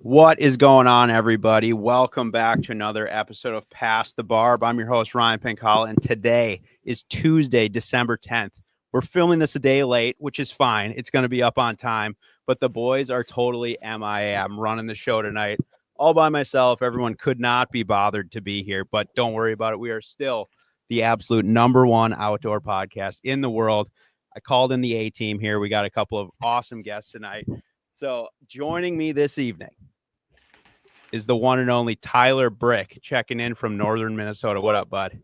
What is going on, everybody? Welcome back to another episode of Past the Barb. I'm your host, Ryan Pinkalla, and today is Tuesday, December 10th. We're filming this a day late, which is fine. It's going to be up on time, but the boys are totally MIA. I'm running the show tonight all by myself. Everyone could not be bothered to be here, but don't worry about it. We are still the absolute number one outdoor podcast in the world. I called in the A-team here. We got a couple of awesome guests tonight. So joining me this evening is the one and only Tyler Brick, checking in from northern Minnesota. What up, bud?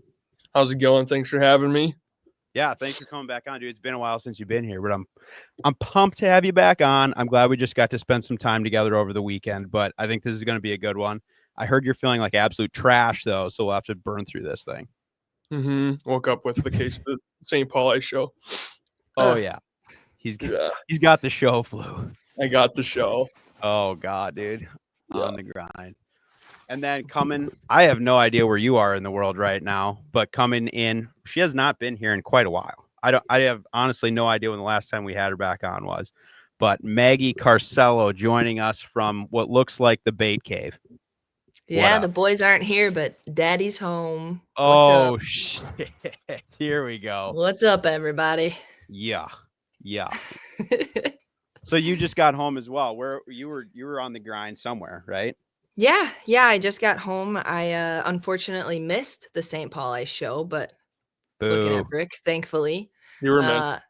How's it going? Thanks for having me. Yeah, thanks for coming back on, dude. It's been a while since you've been here, but I'm pumped to have you back on. I'm glad we just got to spend some time together over the weekend, but I think this is going to be a good one. I heard you're feeling like absolute trash, though, so we'll have to burn through this thing. Woke up with the case of the St. Paul Ice Show. Oh, yeah. He's got the show flu. I got the show. Oh, God, dude. Yeah. On the grind. And then coming, I have no idea where you are in the world right now, but coming in, she has not been here in quite a while. I have honestly no idea when the last time we had her back on was, but Maggie Carsello joining us from what looks like the bait cave. Yeah, the boys aren't here, but Daddy's home. Oh, shit. Here we go. What's up, everybody? Yeah. So you just got home as well. Where you were on the grind somewhere, right? Yeah, I just got home. I unfortunately missed the St. Paul Ice Show, but looking at Brick, thankfully. You were missed.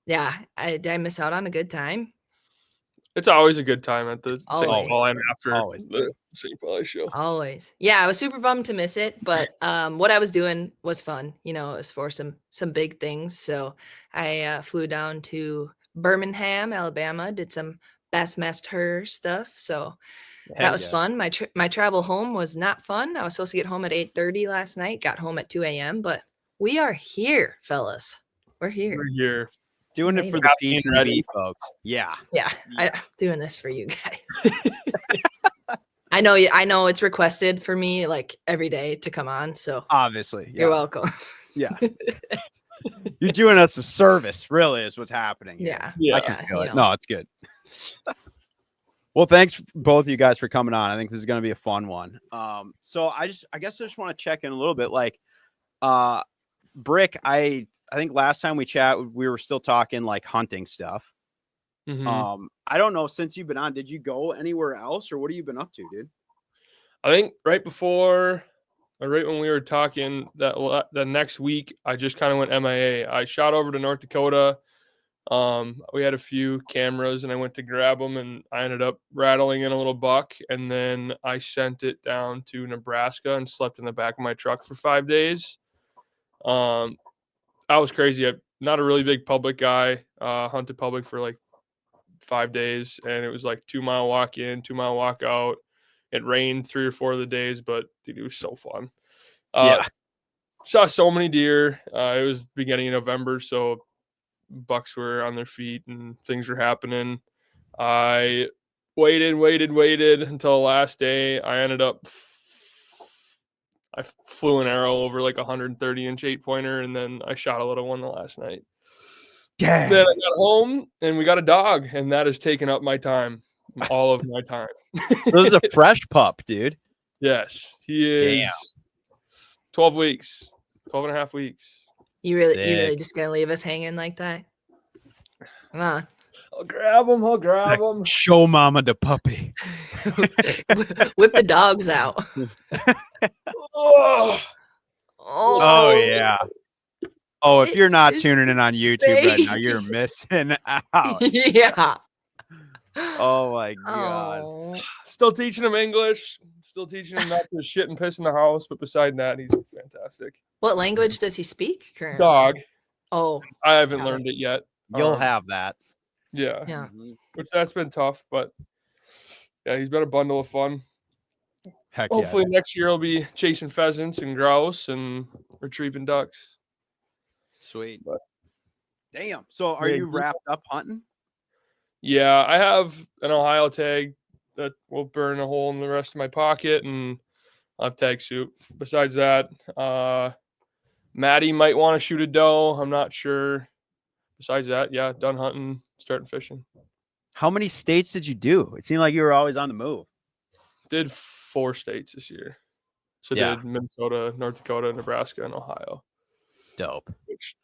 Yeah, did I miss out on a good time? It's always a good time at the St. Paul and after the St. Paul Ice Show. Always. Yeah, I was super bummed to miss it, but what I was doing was fun. You know, it was for some big things. So I flew down to Birmingham, Alabama, did some Bassmaster stuff. So that was fun. My travel home was not fun. I was supposed to get home at 8:30 last night, got home at 2 a.m., but we are here, fellas. We're here. We're here. Doing it for the PTV folks. Yeah. I'm doing this for you guys. I know it's requested for me like every day to come on. So obviously, you're welcome. Yeah. You're doing us a service, really, is what's happening. Yeah. I can feel it. No, it's good. Well, thanks both of you guys for coming on. I think this is going to be a fun one. So I guess I just want to check in a little bit. Like, Brick, I think last time we chat, we were still talking like hunting stuff. Mm-hmm. I don't know, since you've been on, did you go anywhere else, or what have you been up to, dude? I think right when we were talking that the next week, I just kind of went MIA. I shot over to North Dakota. We had a few cameras and I went to grab them and I ended up rattling in a little buck, and then I sent it down to Nebraska and slept in the back of my truck for 5 days. I was crazy. I'm not a really big public guy. Hunted public for like 5 days, and it was like 2 mile walk in, 2 mile walk out. It rained 3 or 4 of the days, but dude, it was so fun. Saw so many deer. It was beginning of November, so bucks were on their feet and things were happening. I waited until the last day. I flew an arrow over like 130-inch 8-pointer, and then I shot a little one the last night. Dang. Then I got home and we got a dog, and that has taken up my time, all of my time. So this is a fresh pup, dude. Yes, he is. 12 weeks, 12 and a half weeks. You really just gonna leave us hanging like that? Come on. I'll grab him. Show mama the puppy. Whip the dogs out. Oh yeah. Oh, if you're not tuning in on YouTube right now, you're missing out. Yeah. Oh my God. Oh. Still teaching him English. Still teaching him not to shit and piss in the house. But beside that, he's fantastic. What language does he speak currently? Dog. Oh. I haven't learned it yet. You'll have that. Yeah. Mm-hmm. Which that's been tough, but yeah, he's been a bundle of fun. Heck Hopefully next year I'll be chasing pheasants and grouse and retrieving ducks. Sweet. But, damn. So are you wrapped up hunting? Yeah, I have an Ohio tag that will burn a hole in the rest of my pocket, and I'll have tag suit. Besides that, Maddie might want to shoot a doe. I'm not sure. Besides that, yeah, done hunting, starting fishing. How many states did you do? It seemed like you were always on the move. Did 4 states this year. So Yeah. did Minnesota, North Dakota, Nebraska, and Ohio. Dope. Which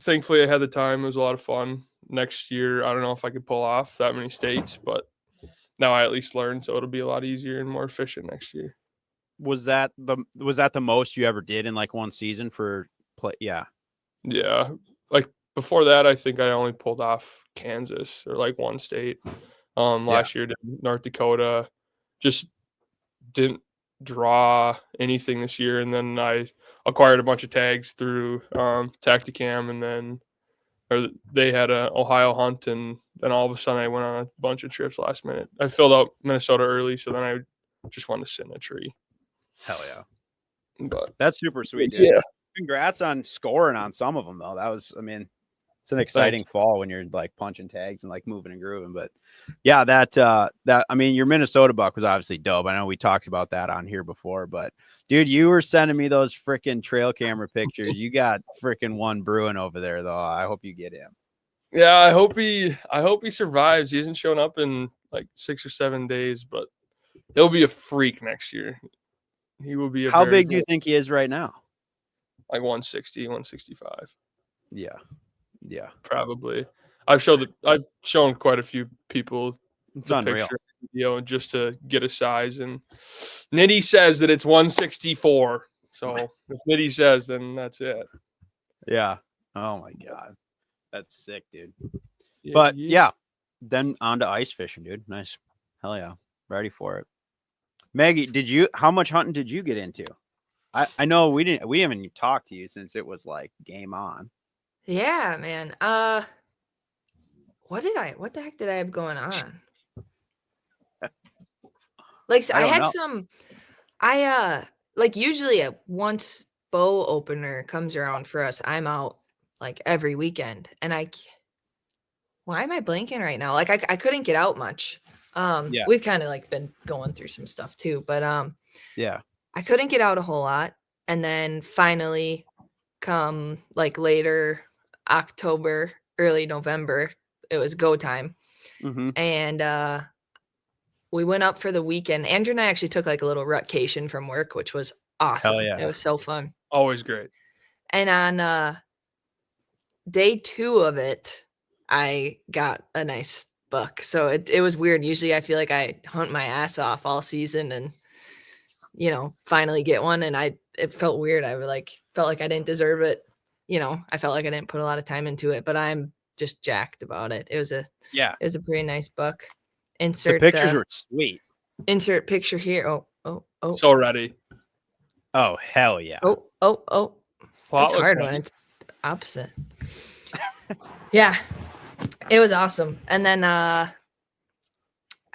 thankfully I had the time. It was a lot of fun. Next year, I don't know if I could pull off that many states, but now I at least learned, so it'll be a lot easier and more efficient next year. Was that the most you ever did in like one season for play? Yeah. Yeah. Like before that, I think I only pulled off Kansas or like one state. Last year did North Dakota. Just didn't draw anything this year, and then I acquired a bunch of tags through Tacticam, and then they had a Ohio hunt, and then all of a sudden I went on a bunch of trips last minute. I filled out Minnesota early, so then I just wanted to sit in a tree. Hell yeah. But That's super sweet, dude. yeah, Congrats on scoring on some of them though. That was, I mean, it's an exciting fall when you're like punching tags and like moving and grooving. But yeah, that I mean, your Minnesota buck was obviously dope. I know we talked about that on here before, but dude, you were sending me those freaking trail camera pictures. You got freaking one brewing over there though. I hope you get him. yeah. I hope he survives. He hasn't shown up in like 6 or 7 days, but he'll be a freak next year. He will be. How big do you think he is right now? Like 160, 165. Yeah, probably. I've shown quite a few people it's the unreal. picture video just to get a size, and Nitty says that it's 164. So if Nitty says, then that's it. Yeah. Oh my god, that's sick, dude. Yeah, But yeah, then on to ice fishing, dude. Nice. Hell yeah, ready for it. Maggie, how much hunting did you get into? I know we haven't even talked to you since it was like game on. Yeah, man. What the heck did I have going on? Like I had some, like usually once bow opener comes around for us, I'm out like every weekend, and why am I blanking right now? Like I couldn't get out much. Yeah. We've kind of like been going through some stuff too, but Yeah. I couldn't get out a whole lot, and then finally, come like later October, early November, it was go time, and we went up for the weekend. Andrew and I actually took like a little rutcation from work, which was awesome. Hell yeah. It was so fun. Always great. And on day 2 of it, I got a nice buck. So it was weird. Usually I feel like I hunt my ass off all season and finally get one, and it felt weird. I felt like I didn't deserve it. I felt like I didn't put a lot of time into it, but I'm just jacked about it. It was a pretty nice buck. The pictures were sweet. Insert picture here. Oh. So ready. Oh, hell yeah. Oh. It's hard when it's opposite. Yeah. It was awesome. And then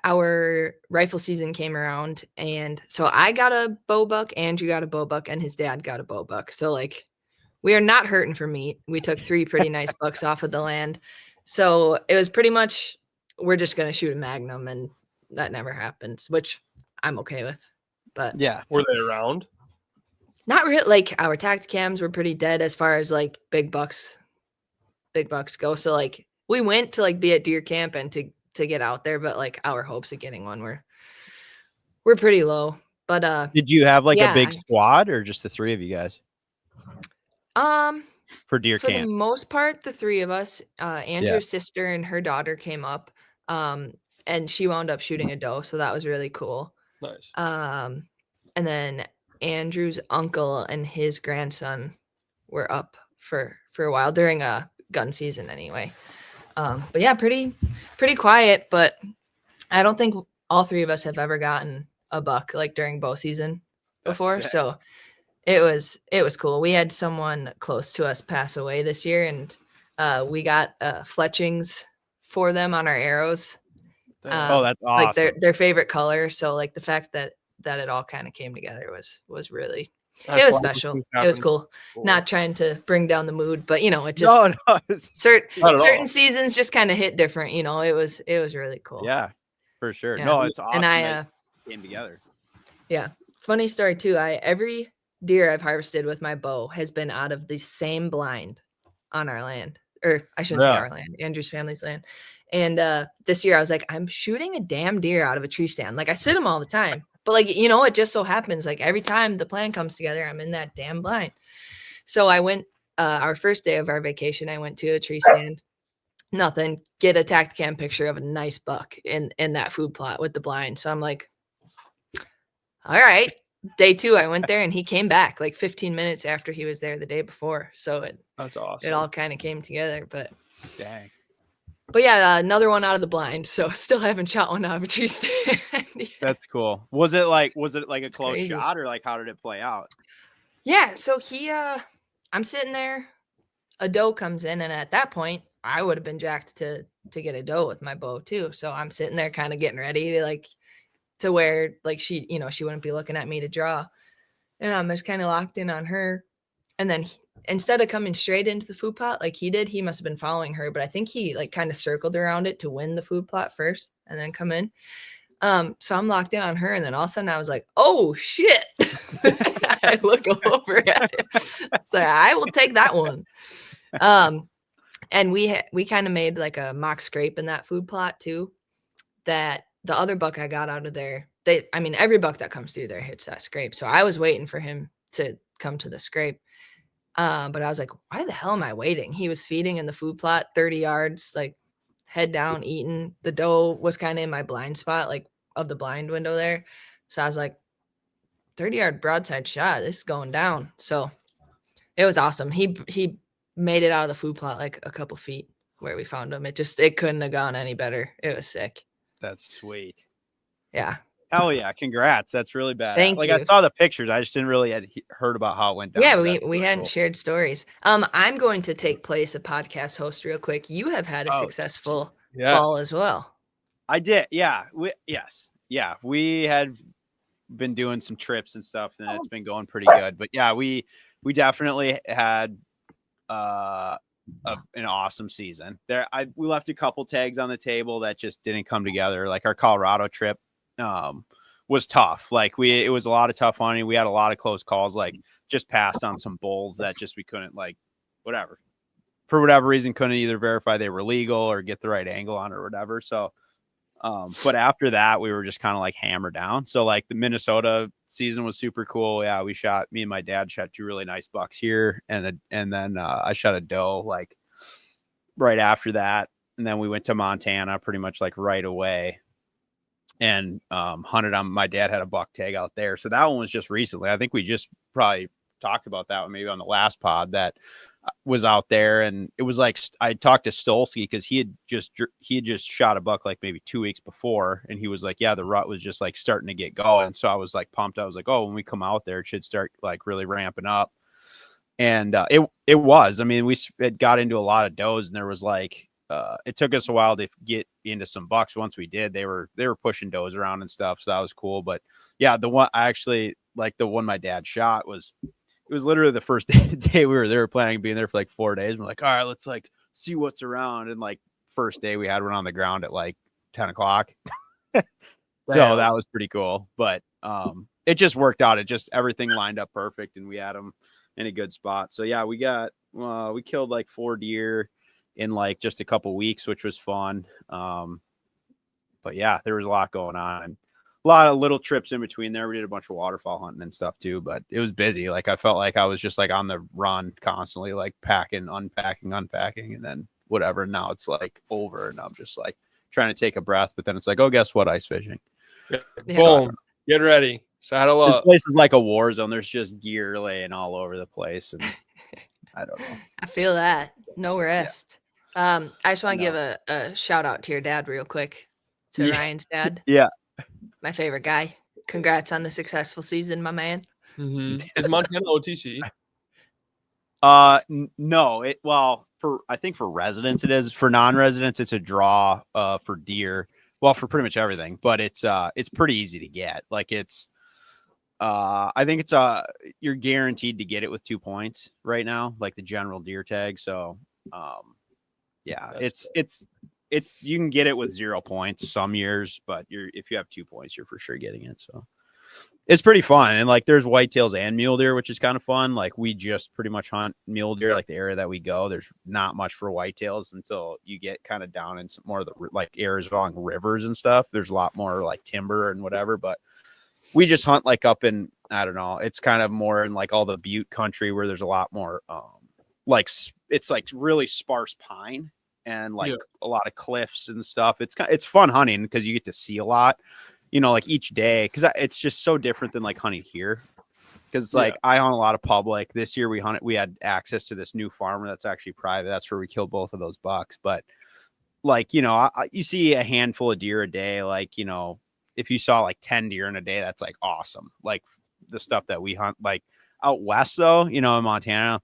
our rifle season came around, and so I got a bow buck, Andrew got a bow buck, and his dad got a bow buck. So like we are not hurting for meat. We took 3 pretty nice bucks off of the land. So it was pretty much we're just going to shoot a magnum, and that never happens, which I'm okay with. But yeah, were they around? Not really. Like our tacticams were pretty dead as far as like big bucks go. So like we went to like be at deer camp and to get out there, but like our hopes of getting one were pretty low. But did you have like a big squad or just the 3 of you guys? For deer camp. For the most part, the 3 of us. Andrew's sister and her daughter came up, and she wound up shooting a doe, so that was really cool. Nice. And then Andrew's uncle and his grandson were up for a while during a gun season anyway. But yeah, pretty quiet, but I don't think all 3 of us have ever gotten a buck like during bow season before. So it was cool. We had someone close to us pass away this year, and we got fletchings for them on our arrows. That's awesome. Like their favorite color. So like the fact that it all kind of came together was really it was special. It was cool. Not trying to bring down the mood, but it just certain seasons just kind of hit different. It was really cool. Yeah, for sure. Yeah. No, it's awesome. And I came together. Yeah, funny story too. Every deer I've harvested with my bow has been out of the same blind on our land, or I shouldn't say our land, Andrew's family's land. And this year I was like, I'm shooting a damn deer out of a tree stand. Like I sit them all the time, but like, you know, it just so happens like every time the plan comes together, I'm in that damn blind. So I went, our first day of our vacation, I went to a tree stand. Nothing. Get a tact cam picture of a nice buck in that food plot with the blind. So I'm like, all right. Day 2, I went there and he came back like 15 minutes after he was there the day before. So That's it awesome. all kind of came together. Dang. But yeah, another one out of the blind. So still haven't shot one out of a tree stand. Yeah, That's cool. Was it like a close crazy. shot, or like how did it play out? Yeah. So I'm sitting there, a doe comes in, and at that point, I would have been jacked to get a doe with my bow too. So I'm sitting there kind of getting ready to like to where like she, you know, she wouldn't be looking at me to draw. And I'm just kind of locked in on her. And then instead of coming straight into the food plot like he did, he must have been following her. But I think he like kind of circled around it to win the food plot first and then come in. So I'm locked in on her, and then all of a sudden I was like, oh shit. I look over at it. So I will take that one. And we kind of made like a mock scrape in that food plot too. That the other buck I got out of there, every buck that comes through there hits that scrape. So I was waiting for him to come to the scrape. But I was like, why the hell am I waiting? He was feeding in the food plot 30 yards, like head down, eating. The doe was kind of in my blind spot, like of the blind window there. So I was like, 30-yard broadside shot. This is going down. So it was awesome. He made it out of the food plot like a couple feet where we found him. It couldn't have gone any better. It was sick. That's sweet. Yeah. Hell yeah! Congrats. That's really bad. Thank like you. I saw the pictures. I just didn't really had heard about how it went down. Yeah, but we that's really hadn't cool. shared stories. I'm going to take place a podcast host real quick. You have had a successful fall as well. I did. Yeah. Yeah. We had been doing some trips and stuff, and it's been going pretty good. But yeah, we definitely had an awesome season. We left a couple tags on the table that just didn't come together. Like our Colorado trip was tough. Like it was a lot of tough hunting. We had a lot of close calls, like just passed on some bulls that just we couldn't, like, whatever. For whatever reason, couldn't either verify they were legal or get the right angle on or whatever. So but after that, we were just kind of like hammered down. So like the Minnesota season was super cool. Yeah, me and my dad shot 2 really nice bucks here, and then I shot a doe like right after that, and then we went to Montana pretty much like right away, and hunted on. My dad had a buck tag out there, so that one was just recently. I think we just probably talked about that one maybe on the last pod that was out there, and it was like I talked to Stolsky because he had just shot a buck like maybe 2 weeks before, and he was like, yeah, the rut was just like starting to get going. So I was like pumped. I was like, oh, when we come out there, it should start like really ramping up. And it was. I mean, it got into a lot of does, and there was like it took us a while to get into some bucks. Once we did, they were pushing does around and stuff, so that was cool. But yeah, the one I actually like, the one my dad shot was. It was literally the first day we were there, planning being there for like 4 days. We're like, all right, let's like see what's around. And like first day we had one on the ground at like 10 o'clock. So that was pretty cool. But it just worked out. Everything lined up perfect, and we had them in a good spot. So yeah, we killed like 4 deer in like just a couple weeks, which was fun. But yeah, there was a lot going on. A lot of little trips in between there. We did a bunch of waterfowl hunting and stuff too, but it was busy. Like I felt like I was just like on the run constantly, like packing, unpacking, and then whatever. Now it's like over, and I'm just like trying to take a breath, but then it's like, oh, guess what? Ice fishing. Yeah. Boom. Get ready. Saddle up. This place is like a war zone. There's just gear laying all over the place, and I don't know. I feel that. No rest. Yeah. I just want to give a shout out to your dad real quick. To Ryan's dad. Yeah. My favorite guy. Congrats on the successful season, my man. Mm-hmm. Is Montana OTC? No. I think for residents it is. For non-residents, it's a draw for deer. Well, for pretty much everything, but it's pretty easy to get. Like I think it's you're guaranteed to get it with 2 points right now, like the general deer tag. So yeah, it's you can get it with 0 points some years, but if you have 2 points, you're for sure getting it. So it's pretty fun. And like there's whitetails and mule deer, which is kind of fun. Like we just pretty much hunt mule deer, like the area that we go. There's not much for whitetails until you get kind of down in some more of the like areas along rivers and stuff. There's a lot more like timber and whatever, but we just hunt like up in, I don't know, it's kind of more in like all the butte country where there's a lot more like it's like really sparse pine and like a lot of cliffs and stuff. It's fun hunting because you get to see a lot, you know, like each day, because it's just so different than like hunting here. Because like I hunt a lot of public. This year we had access to this new farmer that's actually private. That's where we killed both of those bucks. But like, you know, you see a handful of deer a day. Like, you know, if you saw like 10 deer in a day, that's like awesome. Like the stuff that we hunt, like out west though, you know, in Montana,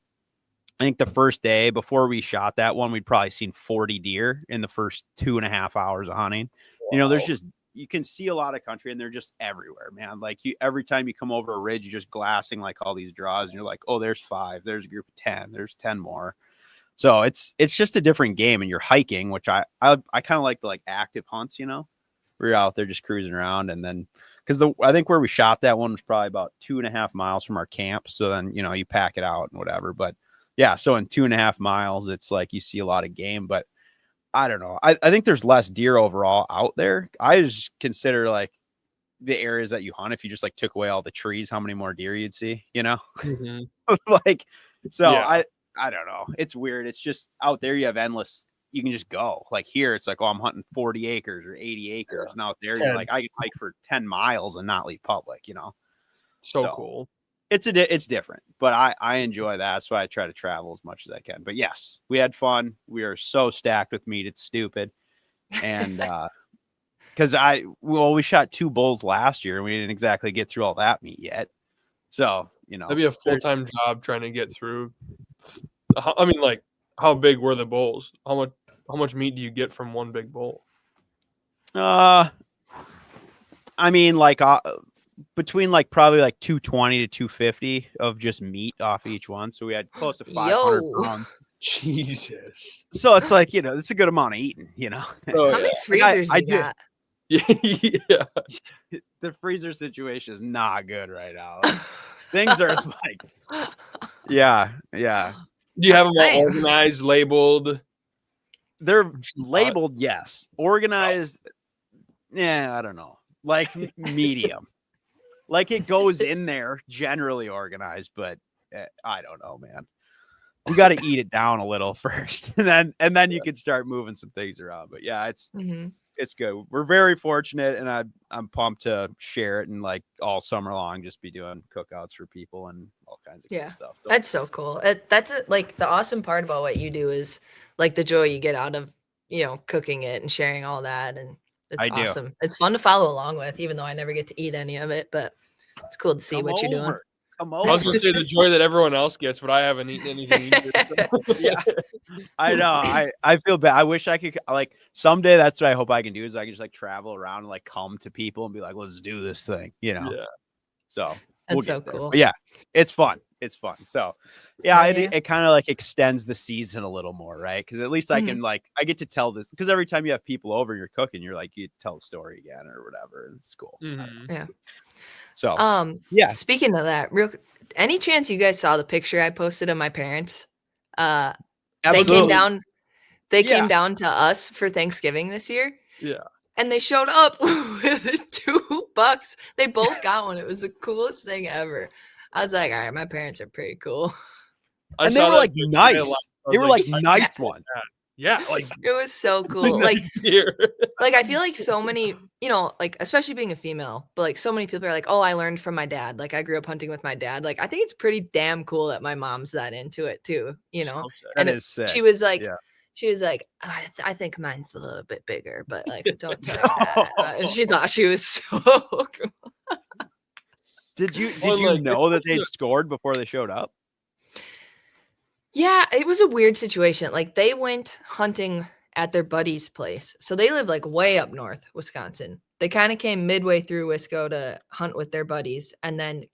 I think the first day before we shot that one, we'd probably seen 40 deer in the first 2.5 hours of hunting. Wow. You know, there's just, you can see a lot of country and they're just everywhere, man. Like every time you come over a ridge, you're just glassing like all these draws and you're like, oh, there's 5, there's a group of 10, there's 10 more. So it's just a different game, and you're hiking, which I kind of like the like active hunts, you know, where you're out there just cruising around. And then because I think where we shot that one was probably about 2.5 miles from our camp. So then, you know, you pack it out and whatever. But yeah, so in 2.5 miles, it's like you see a lot of game. But I don't know. I think there's less deer overall out there. I just consider like the areas that you hunt, if you just like took away all the trees, how many more deer you'd see, you know? Like, so I don't know. It's weird. It's just out there you have endless, you can just go. Like here, it's like, oh, I'm hunting 40 acres or 80 acres. And out there, you're like, I can hike for 10 miles and not leave public, you know? So cool. It's different, but I enjoy that. That's why I try to travel as much as I can. But yes, we had fun. We are so stacked with meat. It's stupid. And, because we shot 2 bulls last year and we didn't exactly get through all that meat yet. So, you know, that'd be a full-time job trying to get through. I mean, like, how big were the bulls? How much meat do you get from one big bull? I mean, like, between like probably like 220 to 250 of just meat off each one. So we had close to 500 pounds. Jesus. So it's like, you know, it's a good amount of eating, you know. How many freezers you got? Yeah. The freezer situation is not good right now. Things are like, yeah. Do you have them all organized, labeled? They're labeled, yes. Organized, yeah, I don't know. Like medium. Like it goes in there, generally organized, but I don't know, man. We got to eat it down a little first, and then you can start moving some things around. But yeah, it's good. We're very fortunate, and I'm pumped to share it and like all summer long, just be doing cookouts for people and all kinds of cool stuff. So, that's so cool. That's it. Like the awesome part about what you do is like the joy you get out of, you know, cooking it and sharing all that, and it's awesome. It's fun to follow along with, even though I never get to eat any of it, but it's cool to see what you're doing. Come over. I was gonna say the joy that everyone else gets, but I haven't eaten anything either. Yeah, I know. I feel bad. I wish I could, like, someday. That's what I hope I can do, is I can just like travel around and like come to people and be like, let's do this thing, you know. Yeah. So that's so cool. But yeah, it's fun. It's fun. So yeah, it kind of like extends the season a little more, right? Because at least I can like, I get to tell this, because every time you have people over and you're cooking, you're like, you tell the story again or whatever. It's cool. Yeah. So yeah. Speaking of that, any chance you guys saw the picture I posted of my parents? They came down. They came down to us for Thanksgiving this year. Yeah. And they showed up with 2 bucks. They both got one. It was the coolest thing ever. I was like, all right, my parents are pretty cool. And they were like nice. They were like nice ones. Yeah, like it was so cool. Like I feel like so many, you know, like especially being a female, but like so many people are like, oh, I learned from my dad. Like I grew up hunting with my dad. Like I think it's pretty damn cool that my mom's that into it too, you know. That is sick. She was like, I think mine's a little bit bigger, but like don't touch that. She thought she was so cool. Did you know that they'd scored before they showed up? Yeah, it was a weird situation. Like they went hunting at their buddy's place. So they live like way up north, Wisconsin. They kind of came midway through Wisco to hunt with their buddies and then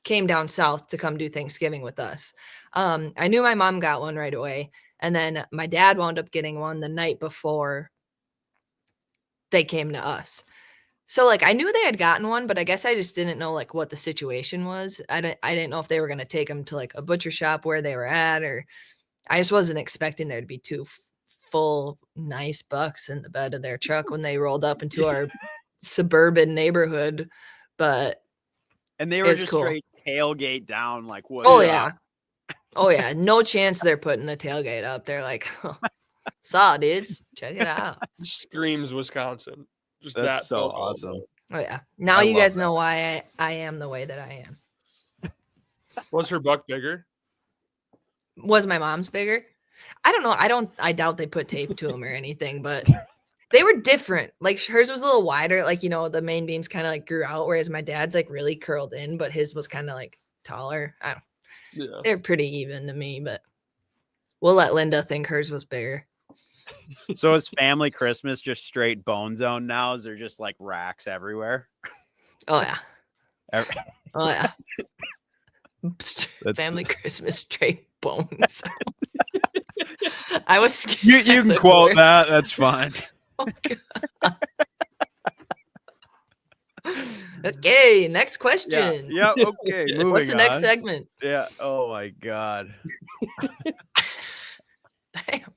came down south to come do Thanksgiving with us. I knew my mom got one right away. And then my dad wound up getting one the night before they came to us. So, like, I knew they had gotten one, but I guess I just didn't know, like, what the situation was. I didn't know if they were gonna take them to, like, a butcher shop where they were at, or I just wasn't expecting there to be 2 full, nice bucks in the bed of their truck when they rolled up into our suburban neighborhood, but And they it were was just cool. straight tailgate down, like, what's Oh, up? yeah. Oh, yeah. No chance they're putting the tailgate up. They're like, "Oh, saw, dudes. Check it out." Screams Wisconsin. Just That's that so photo awesome. alone. Oh, yeah. Now I you love guys that. know why I am the way that I am. Was her buck bigger? Was my mom's bigger? I don't know. I doubt they put tape to them or anything, but they were different. Like, hers was a little wider, like, the main beams kinda, like, grew out, whereas my dad's, like, really curled in, but his was kinda, like, taller. I don't Yeah. They're pretty even to me, but we'll let Linda think hers was bigger. So is family Christmas just straight bone zone now? Is there just like racks everywhere? Oh, yeah. Every- Oh, yeah. That's Family Christmas straight bones. I was you scared. can quote that. That's fine. Oh, God. Okay, next question. Yeah. Okay. Moving What's the next on. segment? Yeah. Oh my God. Damn.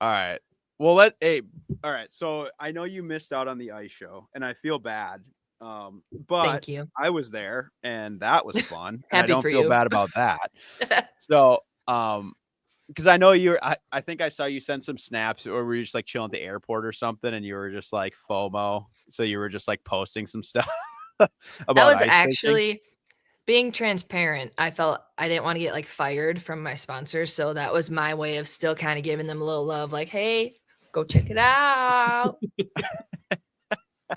All right. Well, all right. So I know you missed out on the ice show, and I feel bad. But Thank you. I was there, and that was fun. And I Happy don't for feel you. bad about that. So, because I know I think I saw you send some snaps, or were you just like chilling at the airport or something, and you were just like FOMO. So you were just like posting some stuff That about was ice fishing. actually being transparent. I felt I didn't want to get like fired from my sponsors, so that was my way of still kind of giving them a little love, like, "Hey, go check it out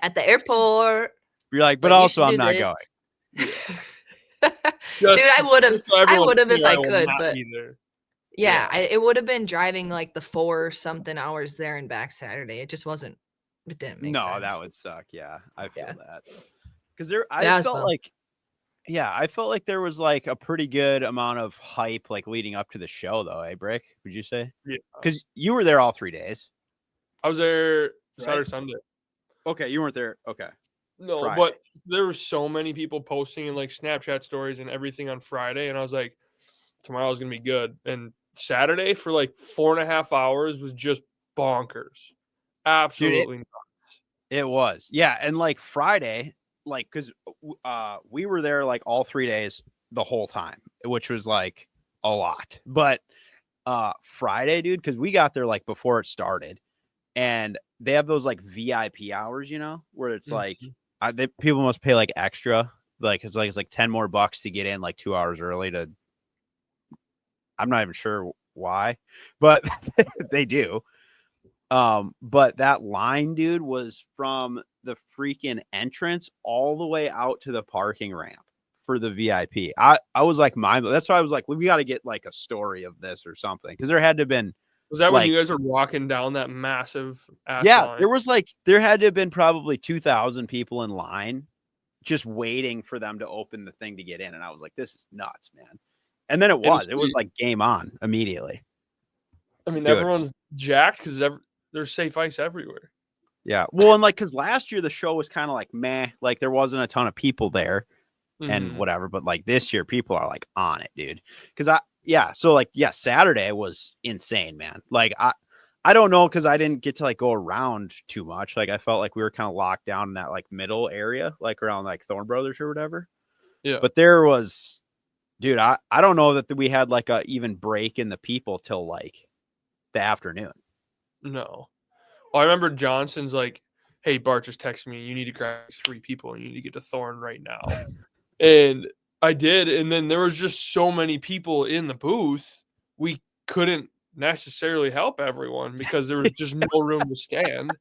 at the airport." You're like, but But you also should I'm do not this. going. Dude, I would have. Just so I everyone's would have if clear, I will could, not but be there. yeah, Yeah. it would have been driving like the 4 something hours there and back Saturday. It just wasn't. It didn't make No, sense. that would suck. Yeah, I feel Yeah. that. Because I That was felt fun. like, yeah, I felt like there was like a pretty good amount of hype like leading up to the show, though. Eh, Brick? Would you say? Yeah. Because you were there all 3 days. I was there Saturday, Right. Sunday. Okay, you weren't there. Okay. No, Friday. but there were so many people posting and like Snapchat stories and everything on Friday, and I was like, tomorrow's gonna be good. And Saturday for like 4.5 hours was just bonkers, absolutely nuts. It was. Yeah, and like Friday, like because we were there like all 3 days the whole time, which was like a lot. But Friday, dude, because we got there like before it started, and they have those like VIP hours, where it's like people must pay like extra, like it's like 10 more bucks to get in like 2 hours early to. I'm not even sure why, but they do. But that line, dude, was from the freaking entrance all the way out to the parking ramp for the VIP. I was like, that's why I was like, we got to get like a story of this or something, because there had to have been. Was that like, when you guys were walking down that massive ass yeah, line? there had to have been probably 2,000 people in line just waiting for them to open the thing to get in. And I was like, this is nuts, man. And then it was like game on immediately. I mean, Dude. everyone's jacked because there's safe ice everywhere. Yeah. Well, and like, because last year the show was kind of like meh, like there wasn't a ton of people there and whatever. But like this year, people are like on it, dude. Because Saturday was insane, man. Like I don't know, because I didn't get to like go around too much. Like I felt like we were kind of locked down in that like middle area, like around like Thorn Brothers or whatever. Yeah. But there was, dude, I don't know that we had like a even break in the people till like the afternoon. No. Well, I remember Johnson's like, "Hey, Bart just texted me. You need to grab 3 people and you need to get to Thorn right now." And I did. And then there was just so many people in the booth. We couldn't necessarily help everyone because there was just no room to stand.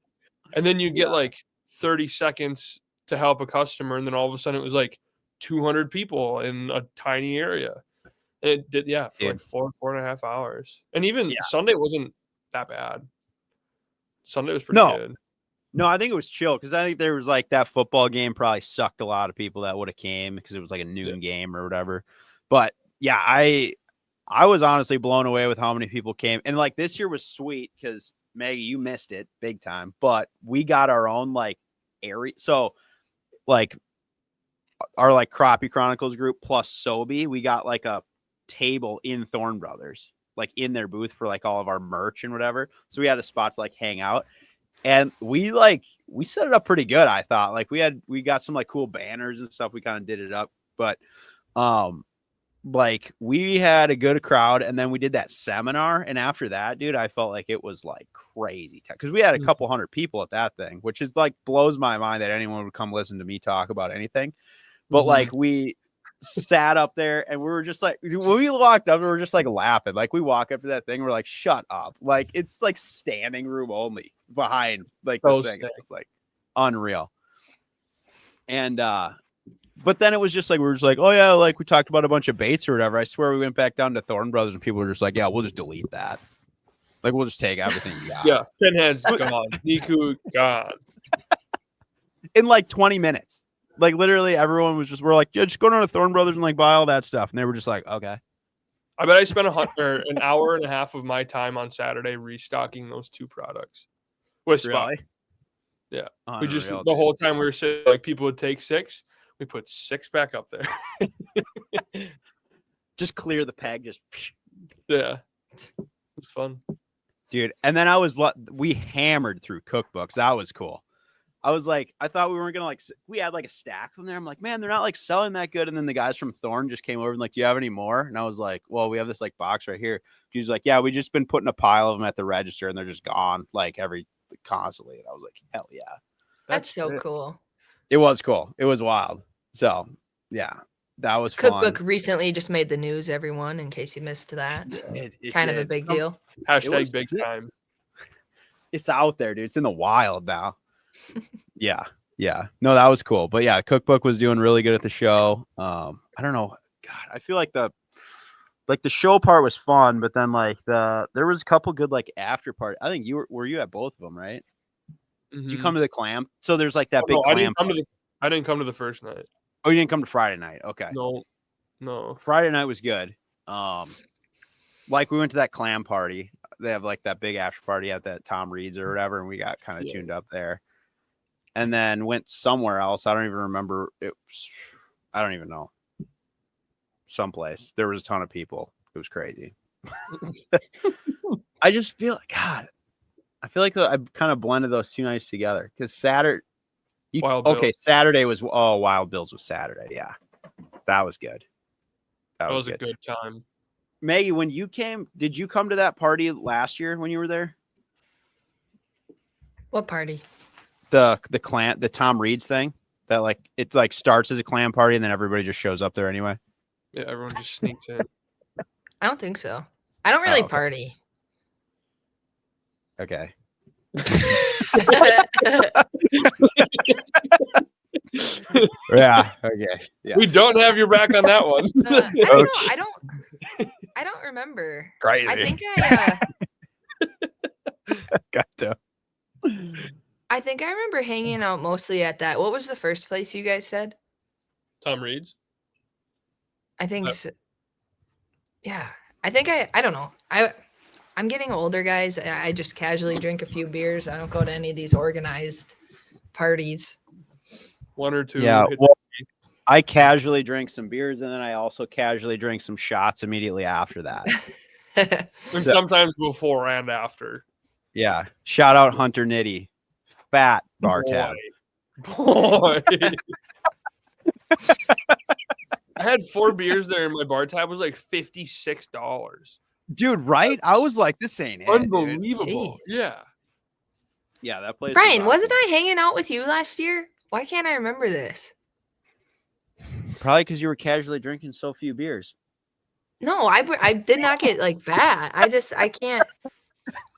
And then you get like 30 seconds to help a customer. And then all of a sudden it was like 200 people in a tiny area. And it did, for like 4.5 hours. And even Sunday wasn't that bad. Sunday was pretty good. No, I think it was chill, because I think there was like that football game probably sucked a lot of people that would have came because it was like a noon game or whatever. But yeah, I was honestly blown away with how many people came. And like this year was sweet because Maggie, you missed it big time, but we got our own like area. So like our like Crappie Chronicles group plus Sobe, we got like a table in Thorn Brothers, like in their booth for like all of our merch and whatever. So we had a spot to like hang out. And we set it up pretty good, I thought. Like we got some like cool banners and stuff. We kind of did it up. But like we had a good crowd, and then we did that seminar. And after that, dude, I felt like it was like crazy because we had a couple hundred people at that thing, which is like blows my mind that anyone would come listen to me talk about anything. But like we sat up there and we were just like, when we walked up, we were just like laughing. Like we walk up to that thing, we're like, shut up. Like it's like standing room only behind like the thing. It's like unreal. And but then it was just like, we were just like, oh yeah, like we talked about a bunch of baits or whatever. I swear we went back down to Thorn Brothers and people were just like, yeah, we'll just delete that. Like we'll just take everything you got. Yeah, Pinhead's gone. Niku gone. In like 20 minutes. Like literally everyone was just, we're like, yeah, just go down to Thorn Brothers and like buy all that stuff. And they were just like, okay. I bet I spent an hour and a half of my time on Saturday restocking those two products. With Spot. Really? Yeah. Unreal, We just, dude. the whole time we were sitting, like people would take 6. We put 6 back up there. Just clear the peg. Just yeah. It's fun. Dude. And then we hammered through cookbooks. That was cool. I was like, I thought we weren't going to like, we had like a stack from there. I'm like, man, they're not like selling that good. And then the guys from Thorn just came over and like, do you have any more? And I was like, well, we have this like box right here. He's like, yeah, we just been putting a pile of them at the register and they're just gone like constantly. And I was like, hell yeah. That's so cool. It was cool. It was wild. So yeah, that was Cookbook fun. recently just made the news, everyone, in case you missed that. It kind did. of a big deal. Hashtag big time. It's out there, dude. It's in the wild now. Yeah. No, that was cool. But yeah, Cookbook was doing really good at the show. I don't know. God, I feel like the show part was fun, but then like there was a couple good like after party. I think were you at both of them, right? Did you come to the clam? So there's like that big clam. I didn't come to the first night. Oh, you didn't come to Friday night. Okay. No. Friday night was good. Like we went to that clam party. They have like that big after party at that Tom Reed's or whatever, and we got kind of tuned up there. And then went somewhere else. I don't even remember. I don't even know. Someplace. There was a ton of people. It was crazy. I just feel like, God, I feel like I kind of blended those two nights together. Because Saturday was, Wild Bills was Saturday. Yeah. That was good. That was a good time. Maggie, when you came, did you come to that party last year when you were there? What party? The clan, the Tom Reed's thing that like it's like starts as a clan party and then everybody just shows up there anyway. Yeah, everyone just sneaks in. I don't think so. I don't really party. Okay. Yeah. Okay. Yeah. We don't have your back on that one. I don't remember. Crazy. I think I think I remember hanging out mostly at that. What was the first place you guys said? Tom Reed's. I think so. Yeah. I think I don't know. I'm getting older, guys. I just casually drink a few beers. I don't go to any of these organized parties. 1 or 2. Yeah. Well, I casually drink some beers and then I also casually drink some shots immediately after that. And sometimes before and after. Yeah. Shout out Hunter Nitty. Fat bar tab. Boy. I had 4 beers there and my bar tab was like $56. Dude, right? I was like, this ain't it. Unbelievable. Jeez. Yeah, that place. Brian, wasn't I hanging out with you last year? Why can't I remember this? Probably because you were casually drinking so few beers. No, I did not get like bad. I can't.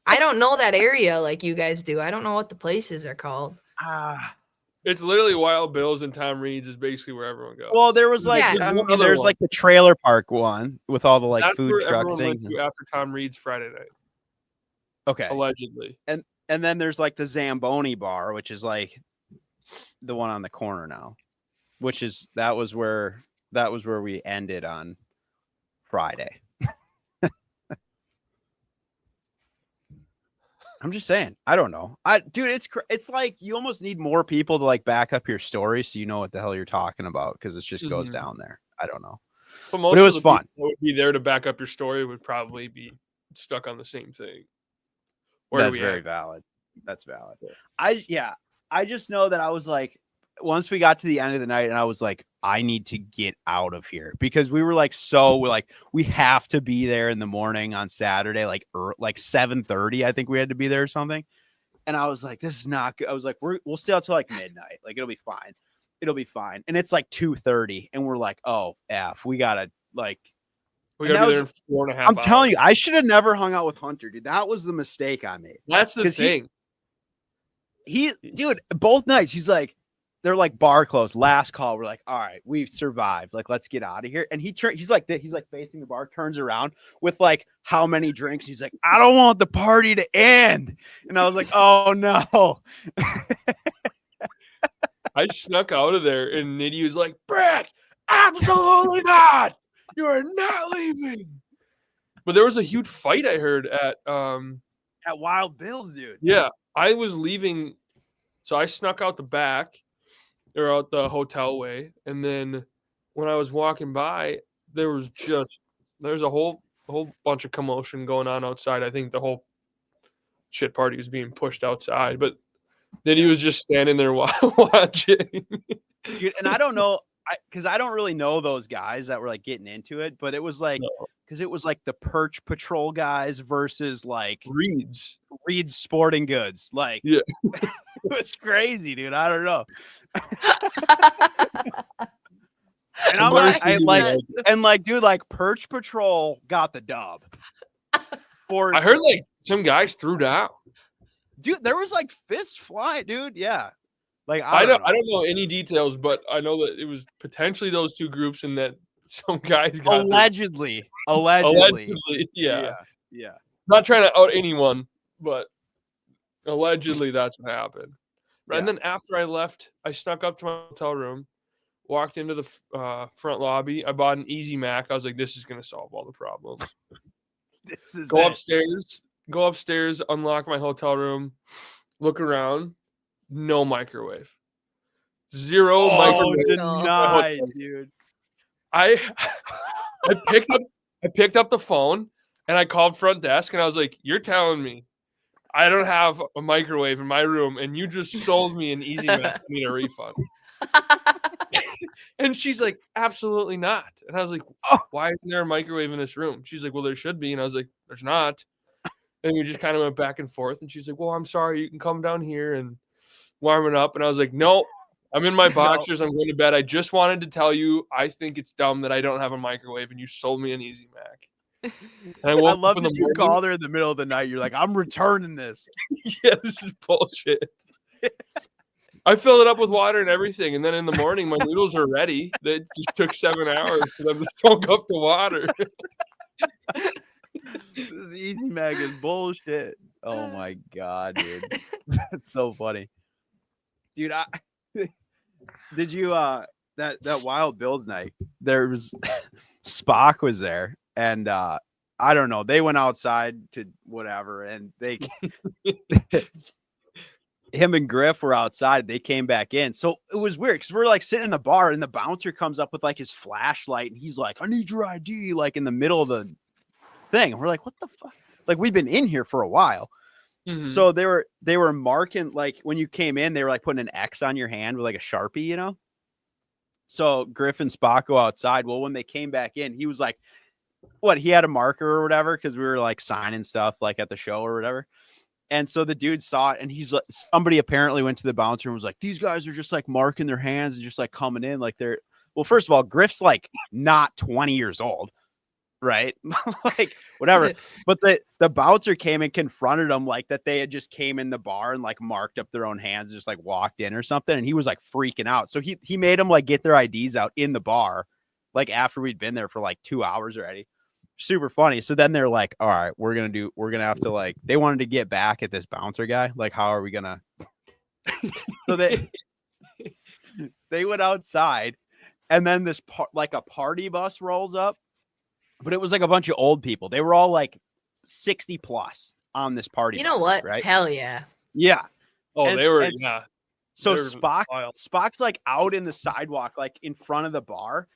I don't know that area like you guys do. I don't know what the places are called. It's literally Wild Bills and Tom Reed's is basically where everyone goes. Well, there was like there's like the trailer park one with all the like That's food truck things. After Tom Reed's Friday night. Okay. Allegedly. And then there's like the Zamboni bar, which is like the one on the corner now, which is that was where we ended on Friday. I'm just saying. I don't know. Dude, it's like you almost need more people to like back up your story so you know what the hell you're talking about because it just goes down there. I don't know. But But it was fun. People that would be there to back up your story would probably be stuck on the same thing. That's very valid. That's valid. I just know that I was like, once we got to the end of the night and I was like, I need to get out of here because we were like, we have to be there in the morning on Saturday, like 7:30. I think we had to be there or something. And I was like, this is not good. I was like, we'll stay out till like midnight. Like, it'll be fine. It'll be fine. And it's like 2:30 and we're like, oh, we gotta like, we gotta be there in 4.5 hours. I'm telling you, I should have never hung out with Hunter, dude. That was the mistake I made. That's the thing. Dude, both nights he's like, they're like bar closed. Last call. We're like, all right, we've survived. Like, let's get out of here. And he's like facing the bar, turns around with like how many drinks. He's like, I don't want the party to end. And I was like, oh no. I snuck out of there and Nitty was like, Brick, absolutely not. You are not leaving. But there was a huge fight I heard at Wild Bill's, dude. Yeah. I was leaving. So I snuck out the back or out the hotel way. And then when I was walking by, there was a whole bunch of commotion going on outside. I think the whole shit party was being pushed outside, but then he was just standing there watching. Dude, and I don't know, because I don't really know those guys that were like getting into it, but it was like, because it was like the Perch Patrol guys versus like Reed's Sporting Goods. Like, yeah. It was crazy, dude. I don't know. And I'm like, dude, like Perch Patrol got the dub. I heard like some guys threw down. Dude, there was like fists flying, dude. Yeah. Like I don't know any details, but I know that it was potentially those two groups and that some guys got allegedly. Yeah. Yeah. Not trying to out anyone, but allegedly that's what happened. Yeah. And then after I left, I snuck up to my hotel room, walked into the front lobby. I bought an Easy Mac. I was like, this is going to solve all the problems. Go upstairs, unlock my hotel room, look around, no microwave. Zero microwave. Denied, dude. I picked up the phone and I called front desk and I was like, you're telling me I don't have a microwave in my room and you just sold me an Easy Mac to need a refund. And she's like, absolutely not. And I was like, why isn't there a microwave in this room? She's like, well, there should be. And I was like, there's not. And we just kind of went back and forth. And she's like, well, I'm sorry. You can come down here and warm it up. And I was like, no, I'm in my boxers. I'm going to bed. I just wanted to tell you, I think it's dumb that I don't have a microwave and you sold me an Easy Mac. And I love that you called her in the middle of the night. You're like, I'm returning this. Yeah, this is bullshit. I filled it up with water and everything. And then in the morning, my noodles are ready. It just took 7 hours for them to soak up the water. This Easy Mac is bullshit. Oh my God, dude. That's so funny. Dude, did you that Wild Bills night, there was Spock was there and I don't know, they went outside to whatever and they him and Griff were outside. They came back in. So it was weird because we're like sitting in the bar and the bouncer comes up with like his flashlight and he's like, I need your ID, like in the middle of the thing. And we're like, what the fuck? Like, we've been in here for a while. Mm-hmm. So they were marking, like when you came in, they were like putting an X on your hand with like a Sharpie, you know? So Griff and Spock go outside. Well, when they came back in, he was like, he had a marker or whatever because we were like signing stuff like at the show or whatever. And so the dude saw it and he's like, somebody apparently went to the bouncer and was like, these guys are just like marking their hands and just like coming in like they're, well, first of all, Griff's like not 20 years old, right? Like whatever. But the bouncer came and confronted them like that they had just came in the bar and like marked up their own hands, just like walked in or something. And he was like freaking out. So he made them like get their IDs out in the bar, like after we'd been there for like 2 hours already. Super funny. So then they're like, all right, we're gonna have to like, they wanted to get back at this bouncer guy. Like, how are we gonna so they went outside and then this like a party bus rolls up, but it was like a bunch of old people. They were all like 60 plus, on this party. You know bus, what? Right? Hell yeah. Yeah. Oh, And- they were, and yeah. So They were wild. Spock's like out in the sidewalk, like in front of the bar,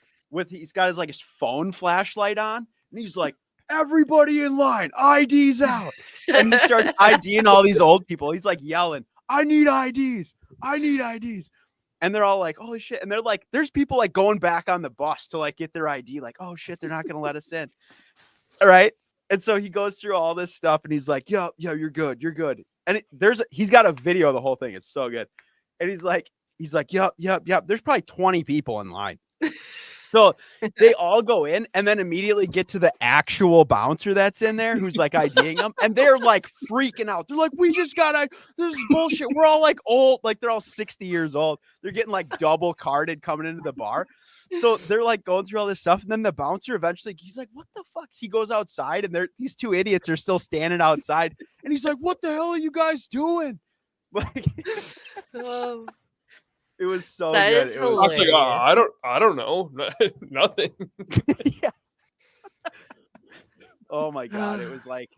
he's got his phone flashlight on, and he's like, "Everybody in line, IDs out," and he starts IDing all these old people. He's like yelling, "I need IDs! I need IDs!" And they're all like, "Holy shit!" And they're like, "There's people like going back on the bus to like get their ID. Like, oh shit, they're not gonna let us in." All right. And so he goes through all this stuff, and he's like, "Yo, you're good, you're good." And he's got a video of the whole thing. It's so good. And he's like, "Yep. There's probably 20 people in line." So they all go in and then immediately get to the actual bouncer that's in there who's like IDing them. And they're like freaking out. They're like, "We just got this is bullshit. We're all like old, like they're all 60 years old. They're getting like double carded coming into the bar." So they're like going through all this stuff. And then the bouncer eventually, he's like, "What the fuck?" He goes outside and these two idiots are still standing outside. And he's like, "What the hell are you guys doing?" Like, Oh, it was so that good. is It was, I was like, hilarious. I don't know. Nothing. yeah. Oh my God. It was like,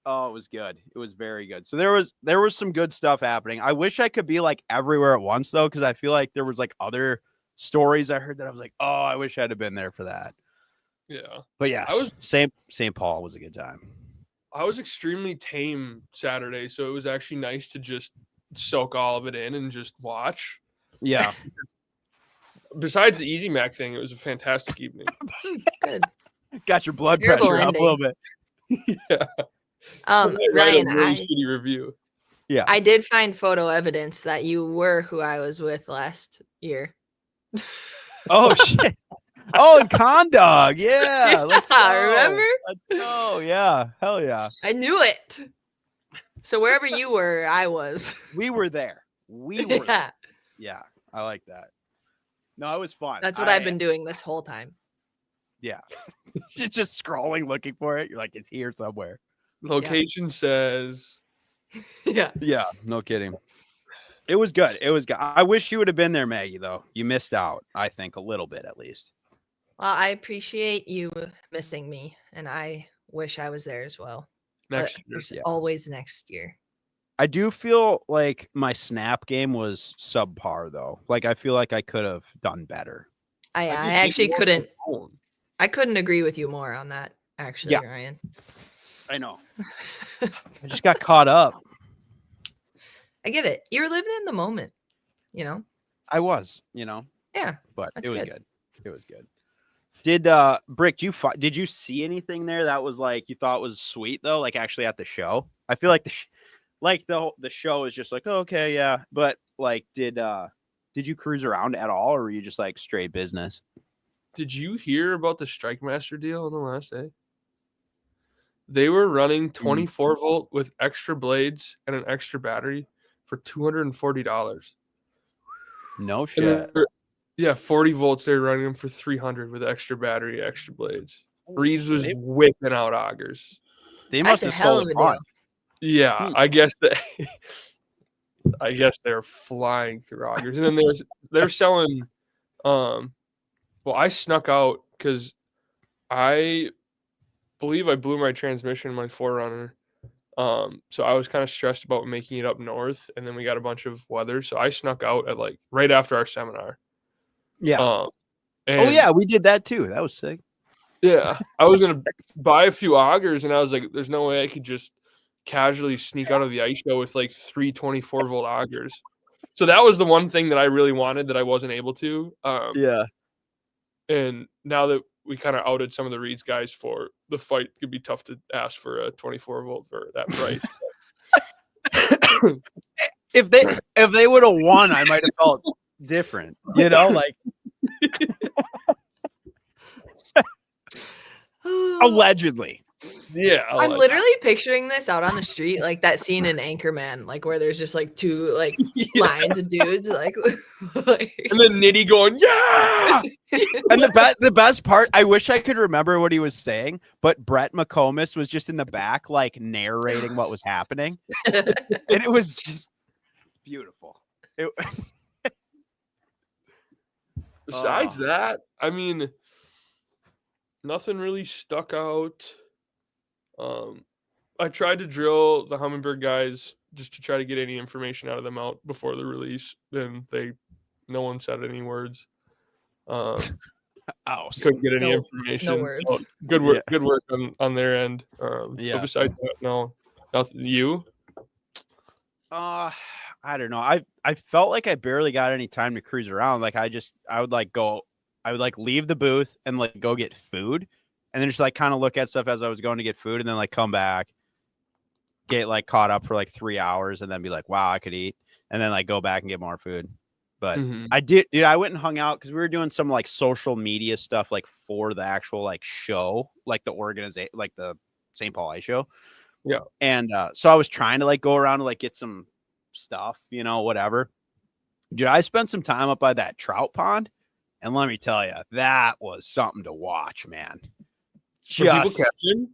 oh, it was good. It was very good. So there was some good stuff happening. I wish I could be like everywhere at once though, because I feel like there was like other stories I heard that I was like, oh, I wish I'd have been there for that. Yeah. But yeah, St. Paul was a good time. I was extremely tame Saturday, so it was actually nice to just soak all of it in and just watch. Yeah. Besides the Easy Mac thing, it was a fantastic evening. Good. Got your blood Terrible pressure up a little bit. Yeah. Ryan, Really shitty review. Yeah. I did find photo evidence that you were who I was with last year. Oh shit. Oh, and Con Dog. Yeah. Let's go. Remember? Let's go. Yeah. Hell yeah. I knew it. So wherever you were, I was. We were there. We were there. Yeah, Yeah. I like that. No, it was fun. that's what I've been doing this whole time. Yeah. You're just scrolling looking for it. You're like, it's here somewhere. Location says. Yeah. Yeah. No kidding. It was good. It was good. I wish you would have been there, Maggie, though. You missed out, I think, a little bit at least. Well, I appreciate you missing me, and I wish I was there as well. Next But year. there's always next year. I do feel like my snap game was subpar, though. Like, I feel like I could have done better. I just actually need more couldn't. control. I couldn't agree with you more on that. Actually, Yeah. Ryan. I know. I just got caught up. I get it. You're living in the moment. You know. I was, Yeah. but That's it was good. good. It was good. Did Brick, did you see anything there that was like you thought was sweet though? Like actually at the show? I feel like the show is just like, oh, okay, yeah. But like, did you cruise around at all, or were you just like straight business? Did you hear about the Strike Master deal on the last day? They were running 24 volt with extra blades and an extra battery for $240. No And shit. yeah, 40 volts. They were running them for 300 with extra battery, extra blades. Reeves was whipping out augers. They That's must a have hell sold of a a bunch. Yeah, I guess they're flying through augers, and then they're selling. Well, I snuck out because I believe I blew my transmission in my 4Runner. So I was kind of stressed about making it up north, and then we got a bunch of weather, so I snuck out at like right after our seminar. Yeah. And Oh yeah, we did that too. That was sick. yeah, I was gonna buy a few augers, and I was like, "There's no way I could just casually sneak out of the ice show with like 324 volt augers." So that was the one thing that I really wanted that I wasn't able to. Yeah. And now that we kind of outed some of the Reeds guys for the fight, it could be tough to ask for a 24 volt for that price. If they would have won, I might have felt different. Like allegedly. Yeah, I'm literally picturing this out on the street, like that scene in Anchorman, like where there's just like two like lines of dudes, like and then Nitty going, yeah. And the best part, I wish I could remember what he was saying, but Brett McComas was just in the back, like narrating what was happening, and it was just beautiful. Besides that, I mean, nothing really stuck out. I tried to drill the Hummingbird guys just to try to get any information out of them out before the release. Then no one said any words. Couldn't get any No information. words. So good work, good work on their end. But besides that, no, nothing. You? I don't know. I felt like I barely got any time to cruise around. Like I would leave the booth and like go get food, and then just like kind of look at stuff as I was going to get food, and then like come back, get like caught up for like 3 hours, and then be like, wow, I could eat, and then like go back and get more food. But I did, dude. I went and hung out because we were doing some like social media stuff, like for the actual like show, like the organization, like the St. Paul Ice Show. Yeah. And so I was trying to like go around and like get some stuff, you know, whatever. Dude, I spent some time up by that trout pond, and let me tell you, that was something to watch, man. Were people catching?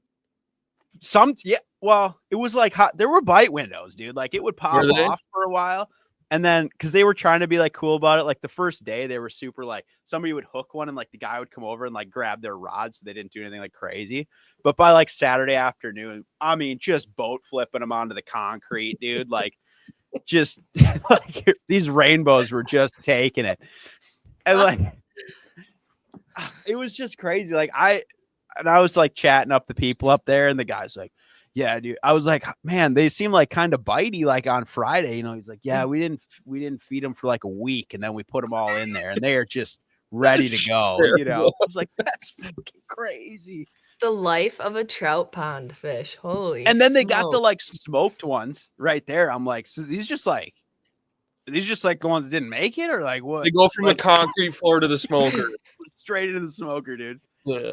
Well, it was like hot. There were bite windows, dude. Like it would pop off for a while. And then because they were trying to be like cool about it, like the first day they were super like somebody would hook one and like the guy would come over and like grab their rod, so they didn't do anything like crazy. But by like Saturday afternoon, I mean, just boat flipping them onto the concrete, dude. Like just like these rainbows were just taking it. And like it was just crazy. Like I was like chatting up the people up there, and the guy's like, yeah, dude. I was like, man, they seem like kind of bitey like on Friday. You know, he's like, yeah, we didn't feed them for like a week, and then we put them all in there, and they are just ready to go. You know, I was like, that's fucking crazy. The life of a trout pond fish. Holy. And then they got the like smoked ones right there. I'm like, so these just like the ones that didn't make it, or like what? They go from the concrete floor to the smoker. Straight into the smoker, dude. Yeah.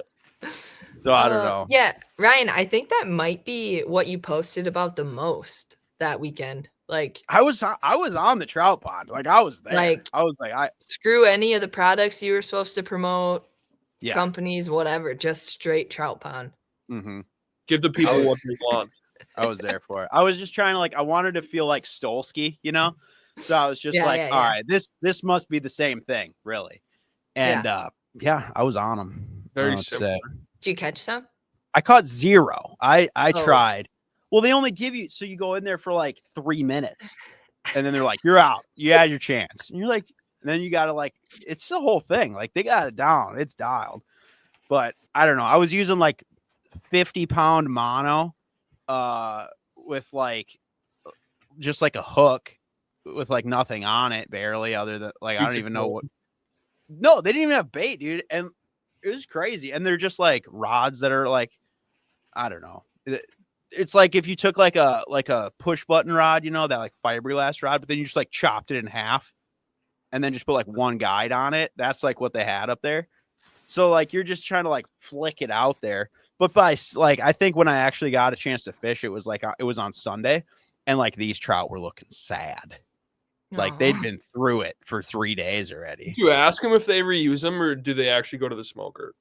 So I don't know. Yeah, Ryan, I think that might be what you posted about the most that weekend. Like I was on the trout pond. Like I was there. Like I was like, screw any of the products you were supposed to promote, yeah. companies, whatever, just straight trout pond. Mm-hmm. Give the people what they want. I was there for it. I was just trying to like, I wanted to feel like Stolsky, you know? So I was just all right, this must be the same thing, really. And I was on them. Very simple. Did you catch some? I caught 0. I tried. Well, they only give you, so you go in there for like 3 minutes, and then they're like, you're out. You had your chance. And you're like, and then you got to like, it's the whole thing. Like they got it down. It's dialed. But I don't know. I was using like 50-pound mono with like, just like a hook with like nothing on it, barely, other than like, I don't even know what. No, they didn't even have bait, dude. And it was crazy. And they're just like rods that are like, I don't know. It's like if you took like a push button rod, you know, that like fiberglass rod, but then you just like chopped it in half and then just put like one guide on it. That's like what they had up there. So like you're just trying to like flick it out there. But by like, I think when I actually got a chance to fish, it was like it was on Sunday, and like these trout were looking sad. Like they'd been through it for 3 days already. Did you ask them if they reuse them, or do they actually go to the smoker?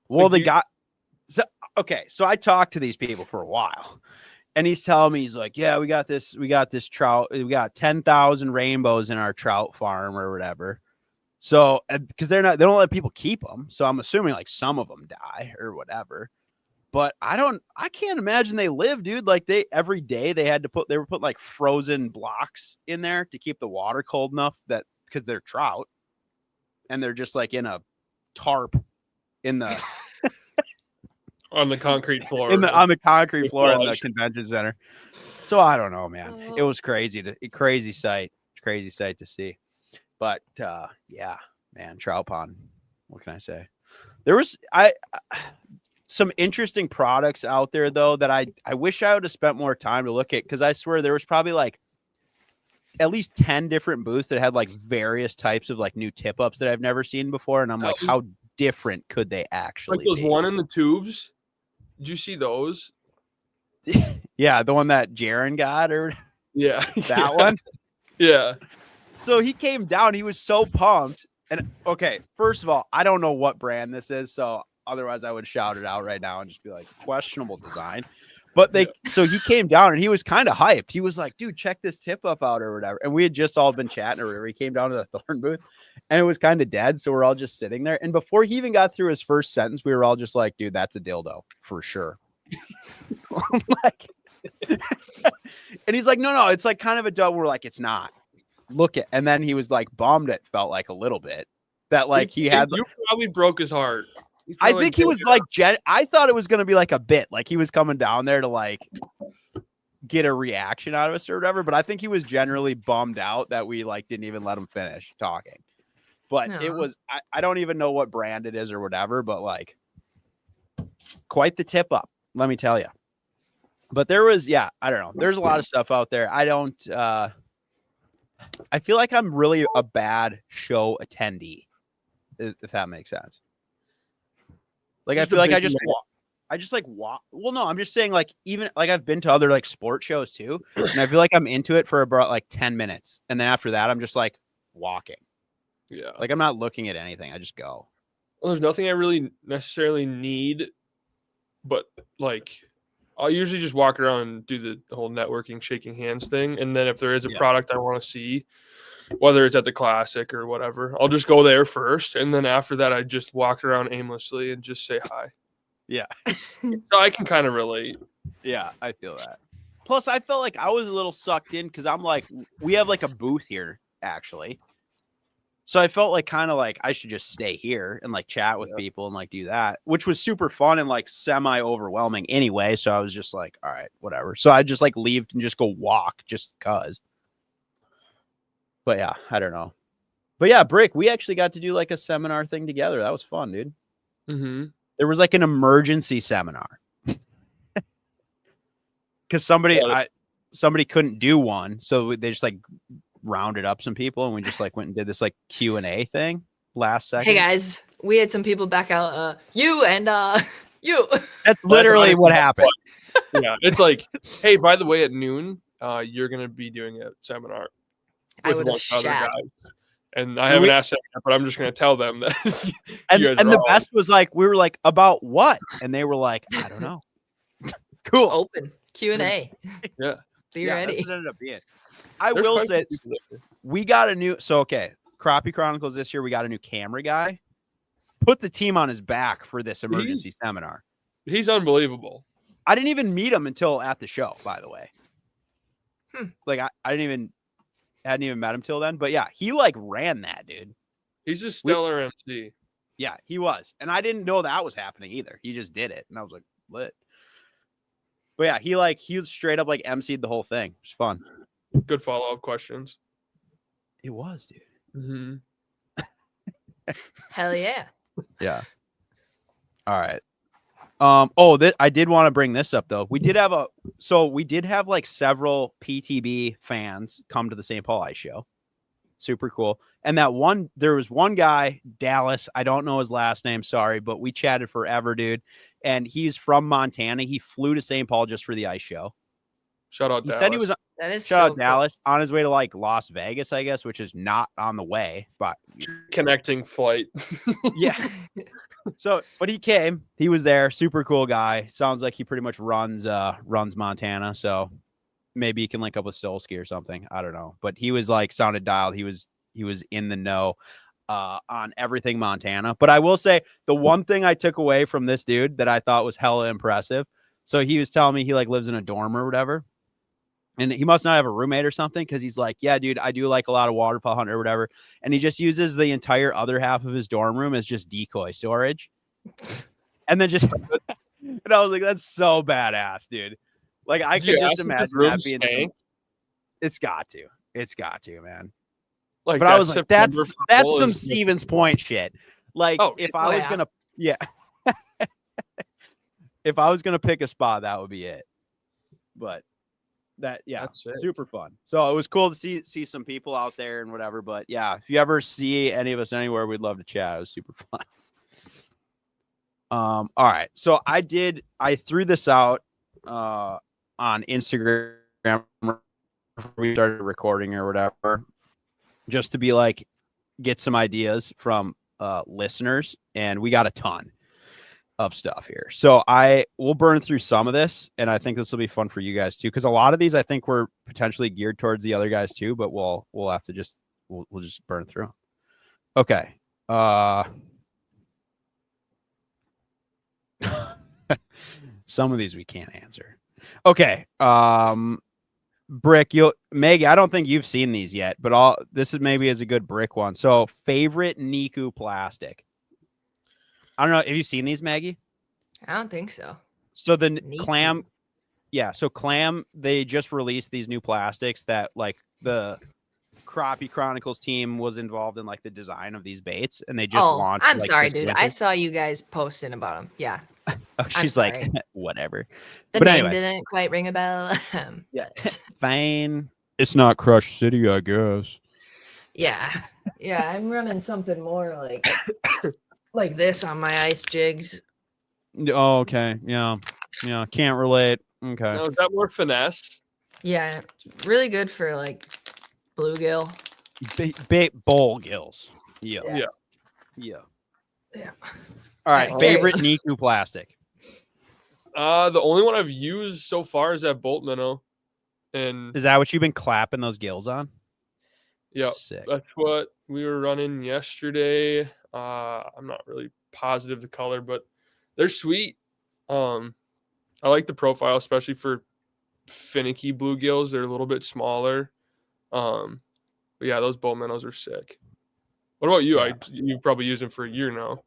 Well, so I talked to these people for a while, and he's telling me, he's like, yeah, we got this trout. We got 10,000 rainbows in our trout farm or whatever. So, because they don't let people keep them. So I'm assuming like some of them die or whatever. But I can't imagine they live, dude. Like every day they were putting like frozen blocks in there to keep the water cold enough that, because they're trout, and they're just like in a tarp in the on the concrete floor on the concrete floor in the convention center. So I don't know, man. It was crazy sight to see. But yeah, man, trout pond. What can I say? There was some interesting products out there though that I wish I would have spent more time to look at, because I swear there was probably like at least 10 different booths that had like various types of like new tip ups that I've never seen before, and I'm like, how different could they actually like those be? one in the tubes? Did you see those? Yeah, the one that Jaron got, or that one. Yeah. So he came down, he was so pumped. And okay, first of all, I don't know what brand this is, so otherwise I would shout it out right now and just be like, questionable design. But so he came down and he was kind of hyped. He was like, dude, check this tip up out or whatever. And we had just all been chatting or whatever. He came down to the Thorn booth and it was kind of dead. So we're all just sitting there. And before he even got through his first sentence, we were all just like, dude, that's a dildo for sure. I'm like, and he's like, no, it's like kind of a dub. We're like, it's not. Look at, and then he was like bummed. It felt like a little bit that like he had. You probably broke his heart. I think he was like, I thought it was going to be like a bit, like he was coming down there to like get a reaction out of us or whatever. But I think he was generally bummed out that we like didn't even let him finish talking. But it was, I don't even know what brand it is or whatever, but like quite the tip up, let me tell you. But there was, I don't know. There's a lot of stuff out there. I feel like I'm really a bad show attendee, if that makes sense. Like, I feel like I just walk. Well, no, I'm just saying, like, even like I've been to other like sport shows too. And I feel like I'm into it for about like 10 minutes. And then after that, I'm just like walking. Yeah. Like, I'm not looking at anything. I just go. Well, there's nothing I really necessarily need, but like I'll usually just walk around and do the whole networking, shaking hands thing. And then if there is a product I want to see, whether it's at the Classic or whatever, I'll just go there first. And then after that, I just walk around aimlessly and just say hi. Yeah. So I can kind of relate. Yeah, I feel that. Plus, I felt like I was a little sucked in because I'm like, we have like a booth here, actually. So I felt like kind of like I should just stay here and like chat with people and like do that, which was super fun and like semi overwhelming anyway. So I was just like, all right, whatever. So I just like leave and just go walk just cause. But yeah, I don't know. But yeah, Brick, we actually got to do like a seminar thing together. That was fun, dude. Mm-hmm. There was like an emergency seminar because somebody couldn't do one. So they just like rounded up some people and we just like went and did this like Q&A thing last second. Hey guys, we had some people back out. You. That's literally what happened. Yeah, it's like, hey, by the way, at noon, you're gonna be doing a seminar with one other guy. And I haven't asked them yet, but I'm just gonna tell them that. and the best was like we were like, about what? And they were like, I don't know. Cool. Just open Q&A. Yeah. Be ready. That's what it ended up being. I will say we got a new Crappie Chronicles this year. We got a new camera guy. Put the team on his back for this emergency seminar. He's unbelievable. I didn't even meet him until at the show, by the way. Like I hadn't even met him till then. But yeah, he like ran that, dude. He's a stellar MC. Yeah, he was. And I didn't know that was happening either. He just did it. And I was like, lit. But yeah, he was straight up like MC'd the whole thing. It was fun. Good follow-up questions. It was, dude. Mm-hmm. Hell yeah. Yeah. All right. I did want to bring this up though. We did have like several PTB fans come to the St. Paul Ice Show. Super cool. And there was one guy, Dallas. I don't know his last name. Sorry, but we chatted forever, dude. And he's from Montana. He flew to St. Paul just for the ice show. Shout out Dallas. Said he was shout out Dallas on his way to like Las Vegas, I guess, which is not on the way, but connecting flight. Yeah. So, but he came. He was there. Super cool guy. Sounds like he pretty much runs Montana. So maybe he can link up with Stolsky or something. I don't know. But he was like sounded dialed. He was in the know on everything Montana. But I will say the one thing I took away from this dude that I thought was hella impressive. So he was telling me he like lives in a dorm or whatever. And he must not have a roommate or something because he's like, yeah, dude, I do like a lot of waterfowl hunt or whatever. And he just uses the entire other half of his dorm room as just decoy storage. And then just, and I was like, that's so badass, dude. Like, I could just imagine that being spanked. It's got to, man. Like, but I was like, that's some Stevens Point shit. Like, if I was going to, if I was going to pick a spot, that would be it. But that's super fun. So it was cool to see some people out there and whatever. But yeah, if you ever see any of us anywhere, we'd love to chat. It was super fun. All right. So I threw this out on Instagram before we started recording or whatever, just to be like, get some ideas from listeners. And we got a ton of stuff here. So we'll burn through some of this, and I think this will be fun for you guys too, because a lot of these I think were potentially geared towards the other guys too, but we'll have to just we'll just burn through. Okay. Some of these we can't answer. Okay. Brick, Maggie, I don't think you've seen these yet, but this is maybe is a good Brick one. So favorite Niku plastic. I don't know. Have you seen these, Maggie? I don't think so. So the Niku. clam, yeah. So clam, they just released these new plastics that like the Crappie Chronicles team was involved in like the design of these baits, and they just launched. I'm like, sorry, this dude. winter. I saw you guys posting about them. Yeah. Oh, she's like, whatever. The but name anyway, didn't quite ring a bell. Yeah. Fine. It's not Crush City, I guess. Yeah. Yeah. I'm running something more like this on my ice jigs. Oh, okay. Yeah. Yeah. Can't relate. Okay. Now, is that more finesse? Yeah. Really good for like bluegill. Big bowl gills. Yeah. Yeah. Yeah. Yeah. All right. Alright, Favorite Niku plastic. The only one I've used so far is that bolt minnow. And Is that what you've been clapping those gills on? yeah, Sick. that's what we were running yesterday. I'm not really positive the color, but they're sweet. I like the profile, especially for finicky bluegills. They're a little bit smaller. But yeah, those bolt minnows are sick. What about you? Yeah. You've probably used them for a year now.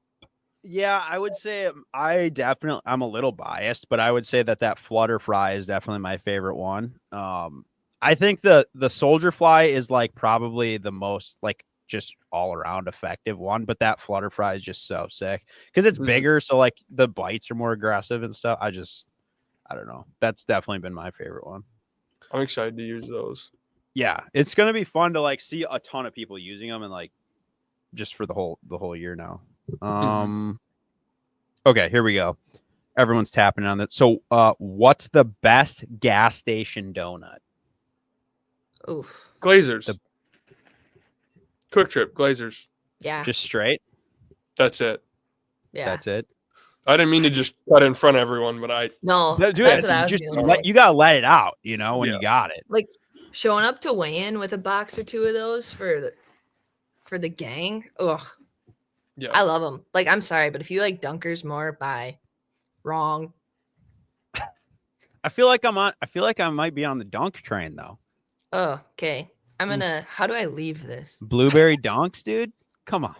Yeah, I would say I'm a little biased, but I would say that flutter fry is definitely my favorite one. I think the soldier fly is like probably the most like just all around effective one, but that flutter fry is just so sick because it's bigger, so like the bites are more aggressive and stuff. I don't know. That's definitely been my favorite one. I'm excited to use those. Yeah, it's gonna be fun to like see a ton of people using them and like just for the whole year now. Okay, here we go. Everyone's tapping on that. So, what's the best gas station donut? Oof. Glazers. Quick Trip Glazers. Yeah. Just straight. That's it. Yeah. That's it. I didn't mean to just cut in front of everyone, but No, Dude, that's what I was gonna say. You gotta let it out, you know, when you got it. Like showing up to weigh-in with a box or two of those for the gang. Ugh. Yeah. I love them. Like, I'm sorry, but if you like Dunkers more, bye. Wrong. I feel like I might be on the dunk train though. Oh, okay. How do I leave this? Blueberry dunks, dude. Come on.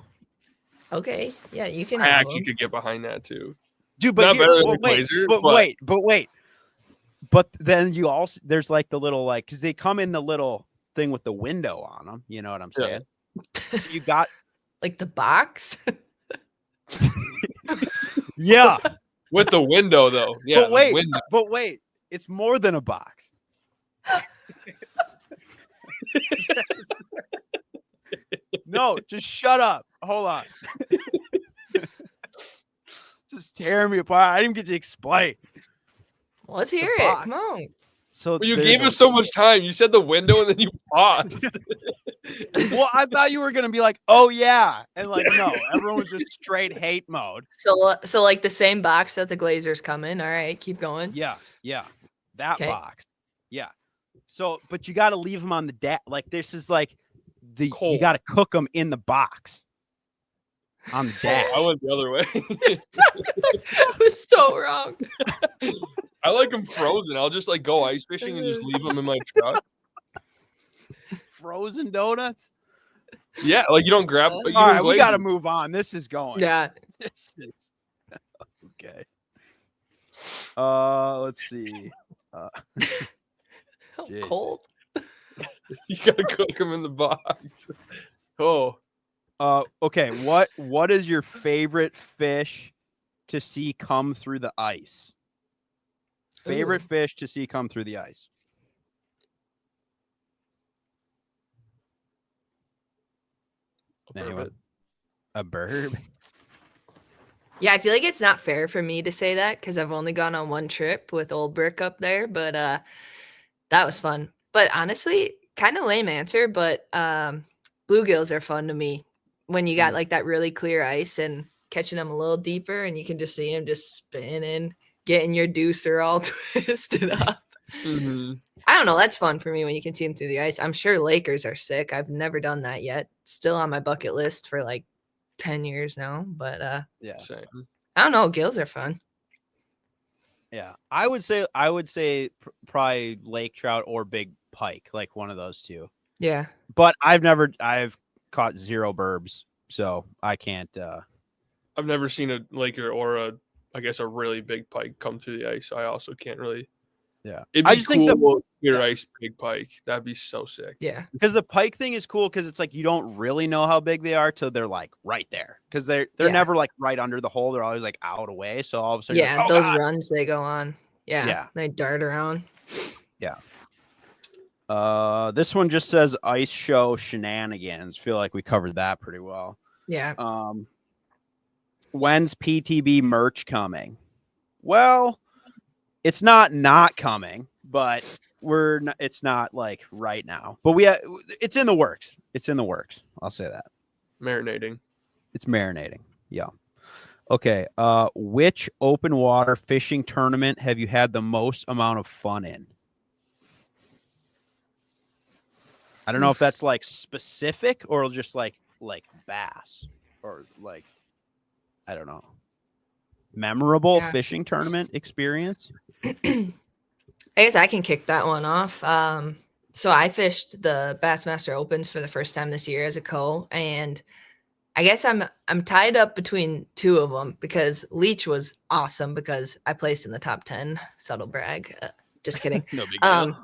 Okay. Yeah, you can I have actually them. could get behind that too. Dude, but Not here, better than but the wait, Glazer, but wait. But then you also there's like the little like because they come in the little thing with the window on them. You know what I'm saying? So you got like the box. yeah. With the window though. Yeah. But wait, it's more than a box. No, just shut up. Hold on. Just tearing me apart. I didn't get to explain. Let's hear it. Come on. So you gave us so much time. You said the window and then you paused. Well, I thought you were gonna be like, "Oh yeah," and like, no, everyone was just straight hate mode. So like the same box that the Glazers come in. All right, keep going. Yeah, that box. Yeah. So, but you got to leave them on the deck. Like this is like you got to cook them in the box on the dash. I went the other way. That was so wrong. I like them frozen. I'll just like go ice fishing and just leave them in my truck. Frozen donuts? Yeah, like you don't grab. All right, we got to move on. This is going. Yeah. This is okay. Let's see. Cold. You gotta cook them in the box. Oh. Okay. What is your favorite fish to see come through the ice? Favorite fish to see come through the ice? Anyone? A bird? Yeah, I feel like it's not fair for me to say that because I've only gone on one trip with old Brick up there, but that was fun. But honestly, kind of lame answer, but bluegills are fun to me when you got like that really clear ice and catching them a little deeper and you can just see them just spinning, getting your deucer all twisted up. Mm-hmm. I don't know. That's fun for me when you can see them through the ice. I'm sure Lakers are sick. I've never done that yet. Still on my bucket list for like 10 years now, but Same. I don't know. Gills are fun. Yeah, I would say probably lake trout or big pike, like one of those two. Yeah. But I've caught zero burbs, so I can't. I've never seen a lake or I guess a really big pike come through the ice. So I also can't really. Yeah, It'd I be just think the cool clear yeah. ice big pike. That'd be so sick. Yeah. because the pike thing is cool because it's like you don't really know how big they are till they're like right there because they're Yeah. never like right under the hole. They're always like out away. So all of a sudden, you're Yeah. like, oh Those god, runs they go on. Yeah. Yeah. They dart around. yeah. This one just says ice show shenanigans. Feel like we covered that pretty well. Yeah. When's PTB merch coming? Well, it's not coming, but it's not like right now. But it's in the works. It's in the works. I'll say that. Marinating. It's marinating. Yeah. Okay. Which open water fishing tournament have you had the most amount of fun in? I don't know if that's like specific or just like bass or like I don't know. Memorable fishing tournament experience? I guess I can kick that one off. So I fished the Bassmaster Opens for the first time this year as a co, and I guess I'm tied up between two of them because Leech was awesome because I placed in the top 10. Subtle brag. Just kidding. No big deal.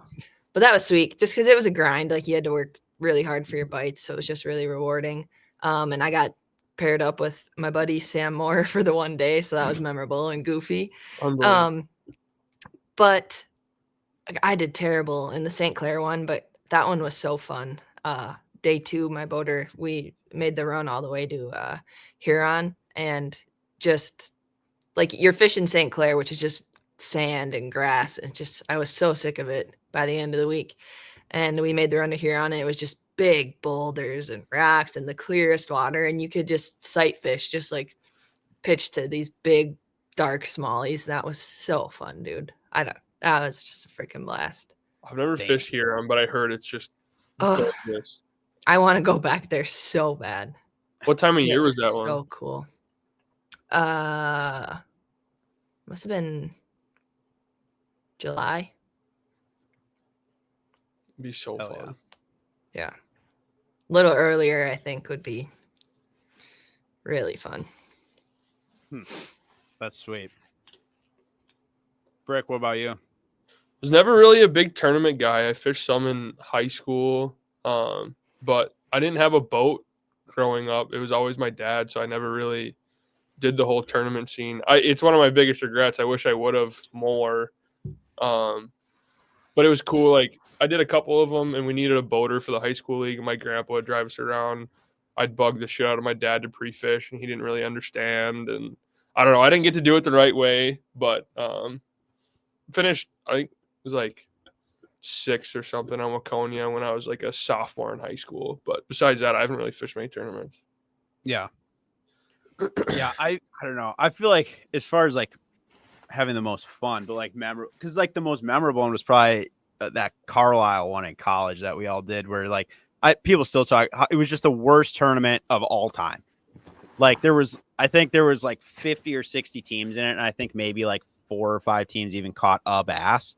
But that was sweet just because it was a grind. Like you had to work really hard for your bites. So it was just really rewarding. And I got paired up with my buddy Sam Moore for the one day. So that was memorable and goofy. But I did terrible in the St. Clair one, but that one was so fun. Day 2, my boater, we made the run all the way to Huron, and just like you're fishing St. Clair, which is just sand and grass, and just I was so sick of it by the end of the week. And we made the run to Huron, and it was just big boulders and rocks and the clearest water, and you could just sight fish, just like pitch to these big dark smallies. That was so fun, dude. That was just a freaking blast. I've never fished Huron, but I heard it's just gorgeous. I want to go back there so bad. What time of year was that one? So cool. Must have been July. It'd be so fun. Yeah. A little earlier, I think, would be really fun. That's sweet. Brick, what about you? I was never really a big tournament guy. I fished some in high school, but I didn't have a boat growing up. It was always my dad, so I never really did the whole tournament scene. It's one of my biggest regrets. I wish I would have more. But it was cool. Like I did a couple of them, and we needed a boater for the high school league, and my grandpa would drive us around. I'd bug the shit out of my dad to pre-fish, and he didn't really understand. And I don't know. I didn't get to do it the right way, but finished, I think it was like 6th or something on Waconia when I was like a sophomore in high school. But besides that, I haven't really fished many tournaments. Yeah. Yeah, I don't know. I feel like as far as like having the most fun, but like memorable, because like the most memorable one was probably that Carlisle one in college that we all did, where like people still talk. It was just the worst tournament of all time. Like I think there was like 50 or 60 teams in it, and I think maybe like 4 or 5 teams even caught a bass,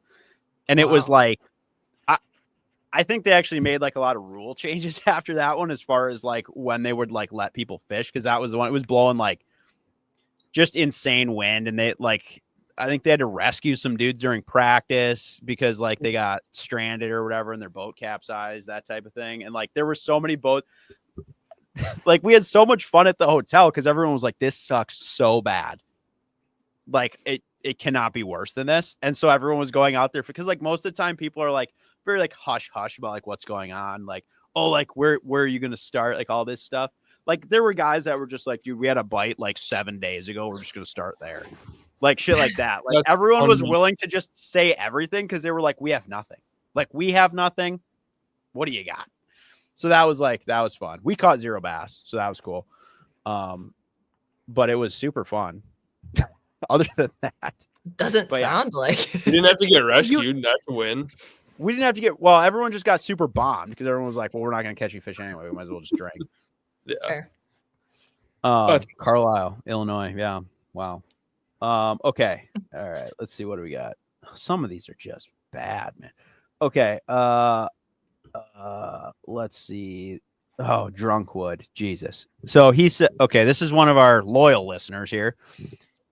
and it was like. I think they actually made like a lot of rule changes after that one, as far as like when they would like let people fish, because that was the one. It was blowing like just insane wind, and they like I think they had to rescue some dudes during practice because like they got stranded or whatever, and their boat capsized, that type of thing. And like there were so many boats. Like we had so much fun at the hotel because everyone was like, "This sucks so bad." Like it cannot be worse than this, and so everyone was going out there because like most of the time people are like very like hush hush about like what's going on, like oh like where are you gonna start, like all this stuff. Like there were guys that were just like, dude, we had a bite like 7 days ago, we're just gonna start there, like shit like that. Like everyone was willing to just say everything because they were like, we have nothing, what do you got? So that was fun. We caught 0 bass, so that was cool. But it was super fun. Other than that, doesn't sound like you didn't have to get rescued. That's a win. We didn't have to get, well, everyone just got super bombed because everyone was like, well, we're not going to catch you fish anyway. We might as well just drink. Yeah. Carlisle, Illinois. Yeah. Wow. Okay. All right. Let's see. What do we got? Some of these are just bad, man. Okay. Let's see. Oh, Drunkwood. Jesus. So he said, okay, this is one of our loyal listeners here.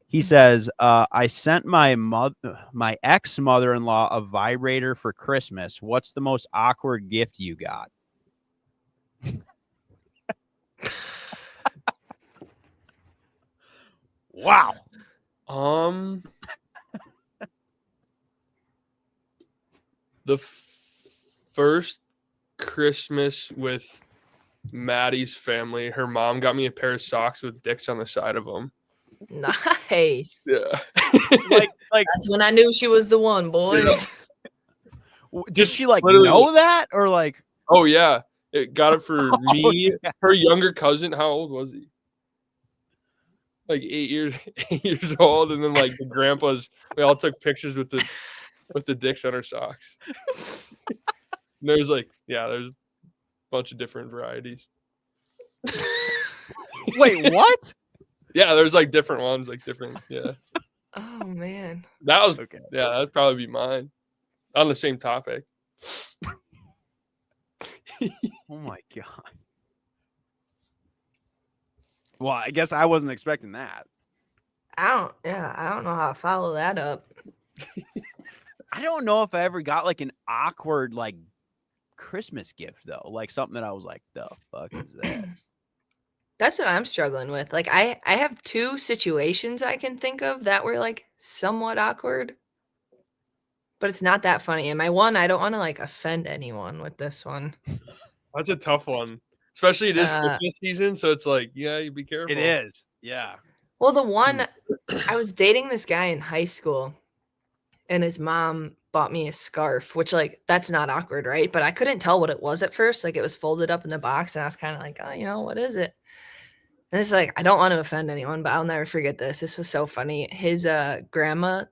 He says, I sent my ex mother-in-law a vibrator for Christmas. What's the most awkward gift you got? Wow. The first Christmas with Maddie's family, her mom got me a pair of socks with dicks on the side of them. Nice. Yeah. like That's when I knew she was the one, boys. did she like literally know that or like? Oh yeah, it got it for me. Yeah. Her younger cousin. How old was he? Like 8 years old, and then like the grandpas. We all took pictures with the dicks on our socks. And there's there's a bunch of different varieties. Wait, what? Yeah, there's like different ones, like different. Yeah. Oh man. That was Okay. Yeah, that'd probably be mine. On the same topic. Oh my god. Well, I guess I wasn't expecting that. I don't know how to follow that up. I don't know if I ever got like an awkward like Christmas gift though. Like something that I was like, the fuck is this? That's what I'm struggling with. Like I have two situations I can think of that were like somewhat awkward. But it's not that funny. And my one, I don't want to like offend anyone with this one. That's a tough one. Especially it is Uh, Christmas season, so it's like, yeah, you be careful. It is. Yeah. Well, the one I was dating this guy in high school and his mom bought me a scarf, which like that's not awkward, right? But I couldn't tell what it was at first. Like it was folded up in the box and I was kind of like, oh, what is it? And it's like, I don't want to offend anyone, but I'll never forget this. This was so funny. His grandma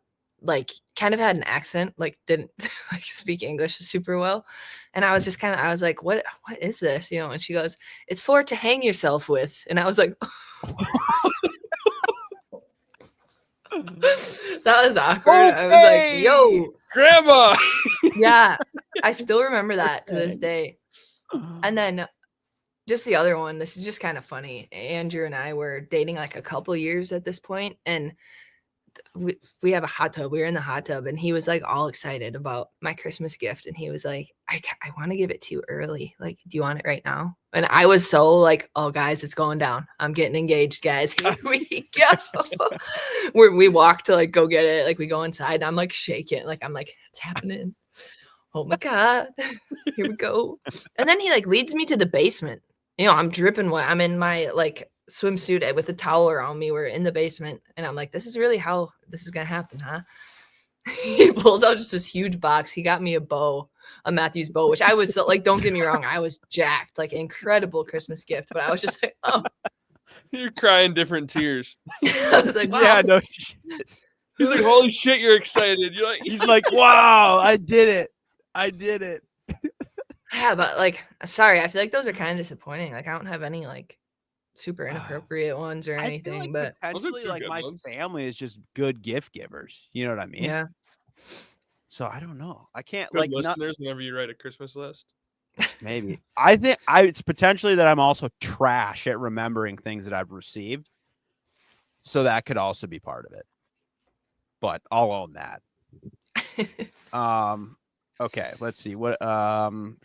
like kind of had an accent, like didn't like speak English super well. And I was just I was like, what is this? And she goes, it's for to hang yourself with. And I was like, that was awkward. Okay. I was like, yo, grandma. Yeah, I still remember that to this day. And then just the other one, this is just kind of funny. Andrew and I were dating like a couple years at this point, and we have a hot tub. We were in the hot tub, and he was like all excited about my Christmas gift, and he was like, I want to give it to you early. Like, do you want it right now? And I was so like, oh guys, it's going down. I'm getting engaged, guys. Here we go. We walk to like go get it. Like we go inside, and I'm like shaking. Like I'm like, it's happening. Oh my god, here we go. And then he like leads me to the basement. I'm dripping wet. I'm in my like swimsuit with a towel around me. We're in the basement, and I'm like, this is really how this is gonna happen, huh? He pulls out just this huge box. He got me a bow, a Matthews bow, which I was like, don't get me wrong, I was jacked, like incredible Christmas gift, but I was just like, oh. You're crying different tears. I was like, wow. Yeah, no shit. He's like, holy shit, you're excited. You're like, he's like, wow, I did it. Yeah, but like, sorry, I feel like those are kind of disappointing. Like, I don't have any like super inappropriate ones or anything. I feel like but potentially, like my family is just good gift givers. You know what I mean? Yeah. So I don't know. I can't good like listeners whenever you write a Christmas list. Maybe I think it's potentially that I'm also trash at remembering things that I've received. So that could also be part of it. But I'll own that. Okay, let's see what Good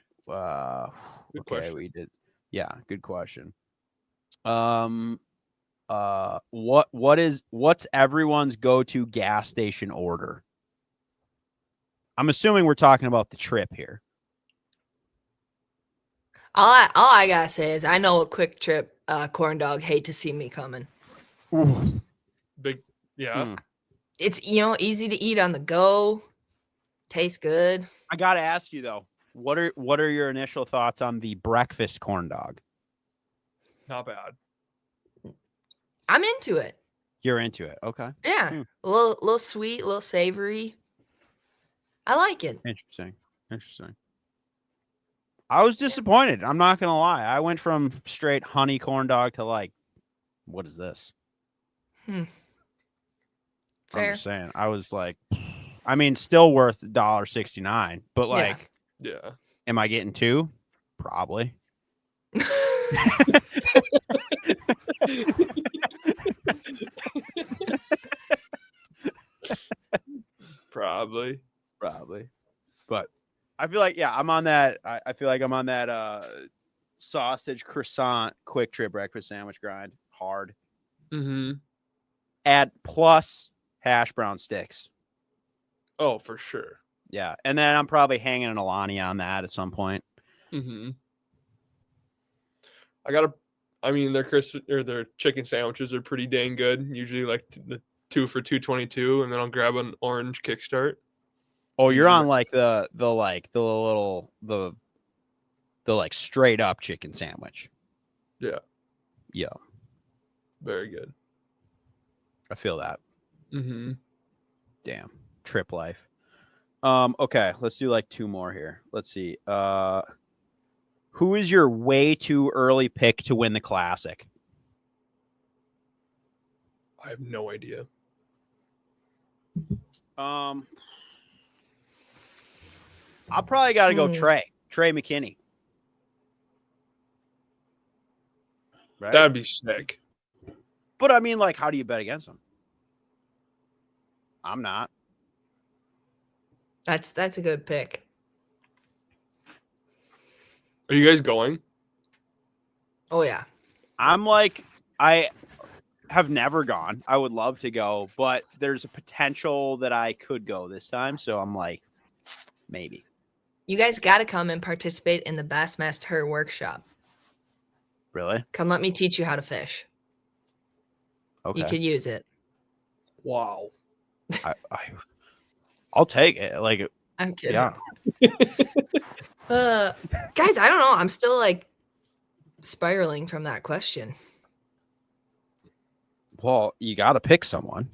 okay, question. we did. Yeah, good question. What's everyone's go-to gas station order? I'm assuming we're talking about the trip here. All I gotta say is I know a Quick Trip corn dog hate to see me coming. Big, yeah. It's easy to eat on the go, tastes good. I gotta ask you though, what are your initial thoughts on the breakfast corn dog? Not bad. I'm into it. You're into it, okay? Yeah, a little sweet, a little savory. I like it. Interesting. I was disappointed. I'm not gonna lie. I went from straight honey corn dog to like, what is this? Fair. I'm just saying. I was like, I mean, still worth $1.69, but Yeah. like, Yeah. am I getting two? Probably. Probably. But I feel like, yeah, I'm on that. I feel like I'm on that sausage croissant quick trip breakfast sandwich grind hard. Mm-hmm. Add plus hash brown sticks. Oh, for sure. Yeah. And then I'm probably hanging an Alani on that at some point. Mm-hmm. Their chicken sandwiches are pretty dang good. Usually like the 2 for $2.22, and then I'll grab an orange kickstart. Oh, you're Usually on like the like straight up chicken sandwich. Yeah. Yeah. Very good. I feel that. Mm-hmm. Damn. Trip life. Okay, let's do like two more here. Let's see. Who is your way too early pick to win the classic? I have no idea. I'll probably got to go Trey McKinney. Right? That'd be sick. But I mean, like, how do you bet against him? I'm not. That's a good pick. Are you guys going? Oh yeah. I'm like, I have never gone. I would love to go, but there's a potential that I could go this time. So I'm like, maybe. You guys got to come and participate in the Bassmaster workshop. Really? Come, let me teach you how to fish. Okay. You could use it. Wow. I'll take it. Like, I'm kidding. yeah. Guys, I don't know. I'm still like spiraling from that question. Well, you got to pick someone.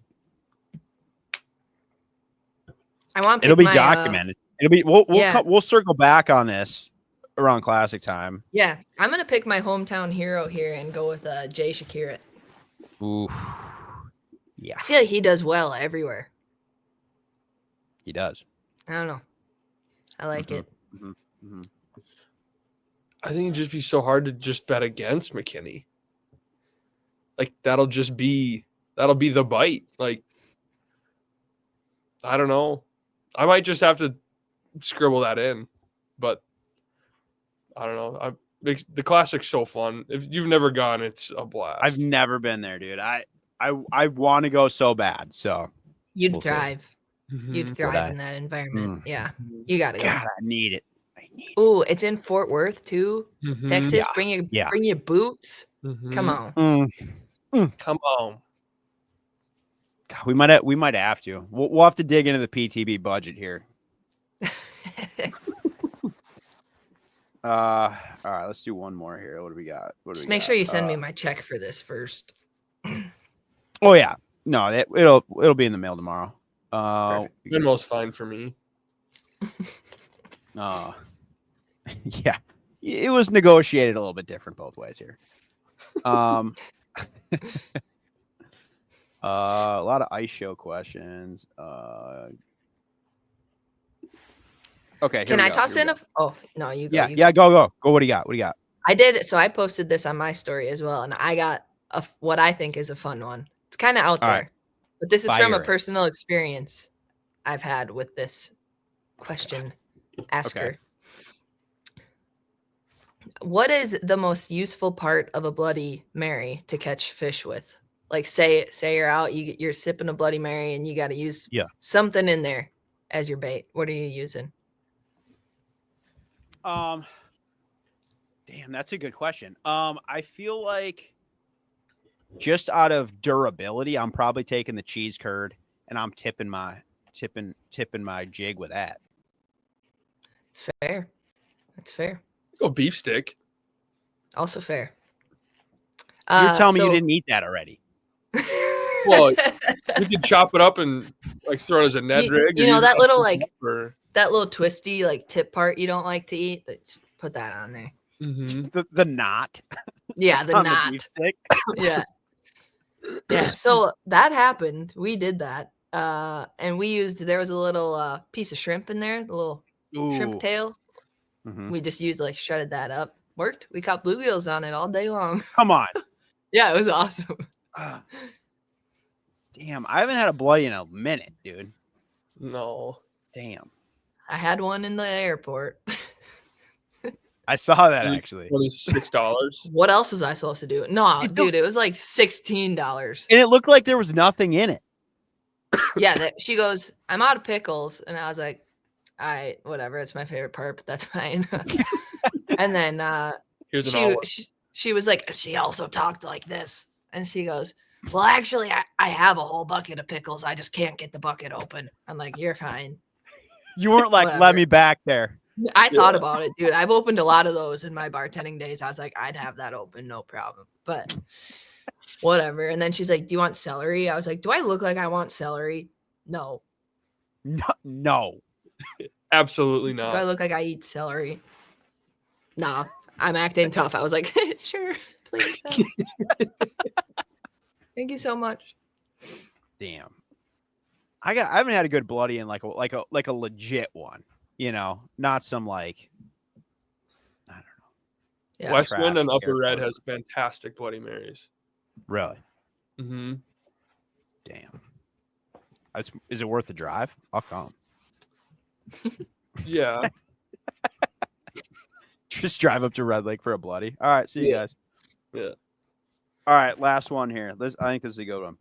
I want. It'll be documented. It'll be. We'll circle back on this around classic time. Yeah, I'm gonna pick my hometown hero here and go with Jay Shakira. Ooh. Yeah. I feel like he does well everywhere. He does. I don't know. I like it. Mm-hmm. Mm-hmm. I think it'd just be so hard to just bet against McKinney. Like that'll be the bite. Like I don't know. I might just have to scribble that in, but I don't know. The classic's so fun. If you've never gone, it's a blast. I've never been there, dude. I want to go so bad. So You'd thrive. Mm-hmm. You'd thrive in that environment. Yeah, you gotta go. God, I need it. Ooh, it's in Fort Worth too, Mm-hmm. Texas. Yeah. Bring your boots. Mm-hmm. Come on. Come on. God, we might have to. We'll have to dig into the PTB budget here. All right, let's do one more here. What do we got? Just make sure you send me my check for this first. Oh yeah, no, it'll be in the mail tomorrow. Venmo's fine for me. Yeah, it was negotiated a little bit different both ways here. A lot of ice show questions. Okay. Can I toss in oh no, you go. Yeah, go. What do you got? I did. So I posted this on my story as well, and I got what I think is a fun one. It's kind of out there, right. but this is from a Fire it. personal experience I've had with this question asker. What is the most useful part of a Bloody Mary to catch fish with? Like say you're out, you're sipping a Bloody Mary, and you got to use something in there as your bait. What are you using? Damn, that's a good question. I feel like just out of durability, I'm probably taking the cheese curd and I'm tipping my jig with that. It's fair. That's fair. Go beef stick. Also fair. You're telling me you didn't eat that already. Well, you can chop it up and like throw it as a Ned rig. You know that little that little twisty like tip part you don't like to eat. Just put that on there. Mm-hmm. The knot. Yeah, the knot. The beef stick. Yeah. So that happened. We did that. And there was a little piece of shrimp in there, the little shrimp Ooh. tail. Mhm. We just shredded that up. Worked. We caught bluegills on it all day long. Come on. Yeah, it was awesome. Damn, I haven't had a bloody in a minute, dude. No. Damn. I had one in the airport. I saw that actually. $26. What else was I supposed to do? No, dude, it was like $16. And it looked like there was nothing in it. Yeah, she goes, I'm out of pickles. And I was like, all right, whatever. It's my favorite part, but that's fine. And then Here's an olive. she was like, she also talked like this. And she goes, well, actually, I have a whole bucket of pickles. I just can't get the bucket open. I'm like, you're fine. You weren't like, Whatever. let me back there. I thought about it, dude. I've opened a lot of those in my bartending days. I was like, I'd have that open, no problem. But whatever. And then she's like, do you want celery? I was like, do I look like I want celery? No. No. Absolutely Do not. I look like I eat celery? Nah. I'm acting tough. I was like, sure, please. Thank you so much. Damn. I haven't had a good bloody in like a legit one, you know, not some like, I don't know. Yeah. Westland and Trash Upper Red airport. has fantastic Bloody Marys. Really? Mm-hmm. Damn. Is it worth the drive? I'll come. Yeah. Just drive up to Red Lake for a bloody. All right, see you guys. Yeah. All right, last one here. I think this is a good one.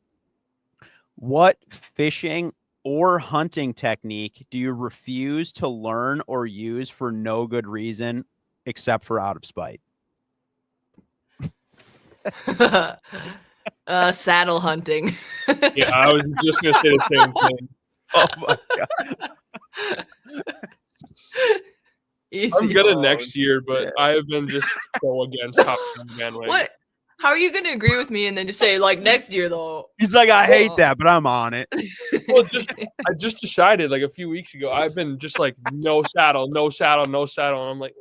What fishing or hunting technique do you refuse to learn or use for no good reason except for out of spite? Saddle hunting. Yeah, I was just gonna say the same thing. Oh my god. Easy. I'm good at next year, but I have been just so against hopping on the bandwagon. What? How are you going to agree with me and then just say like next year though? He's like, I hate that, but I'm on it. Well, I just decided like a few weeks ago. I've been just like no saddle, no saddle, no saddle, and I'm like,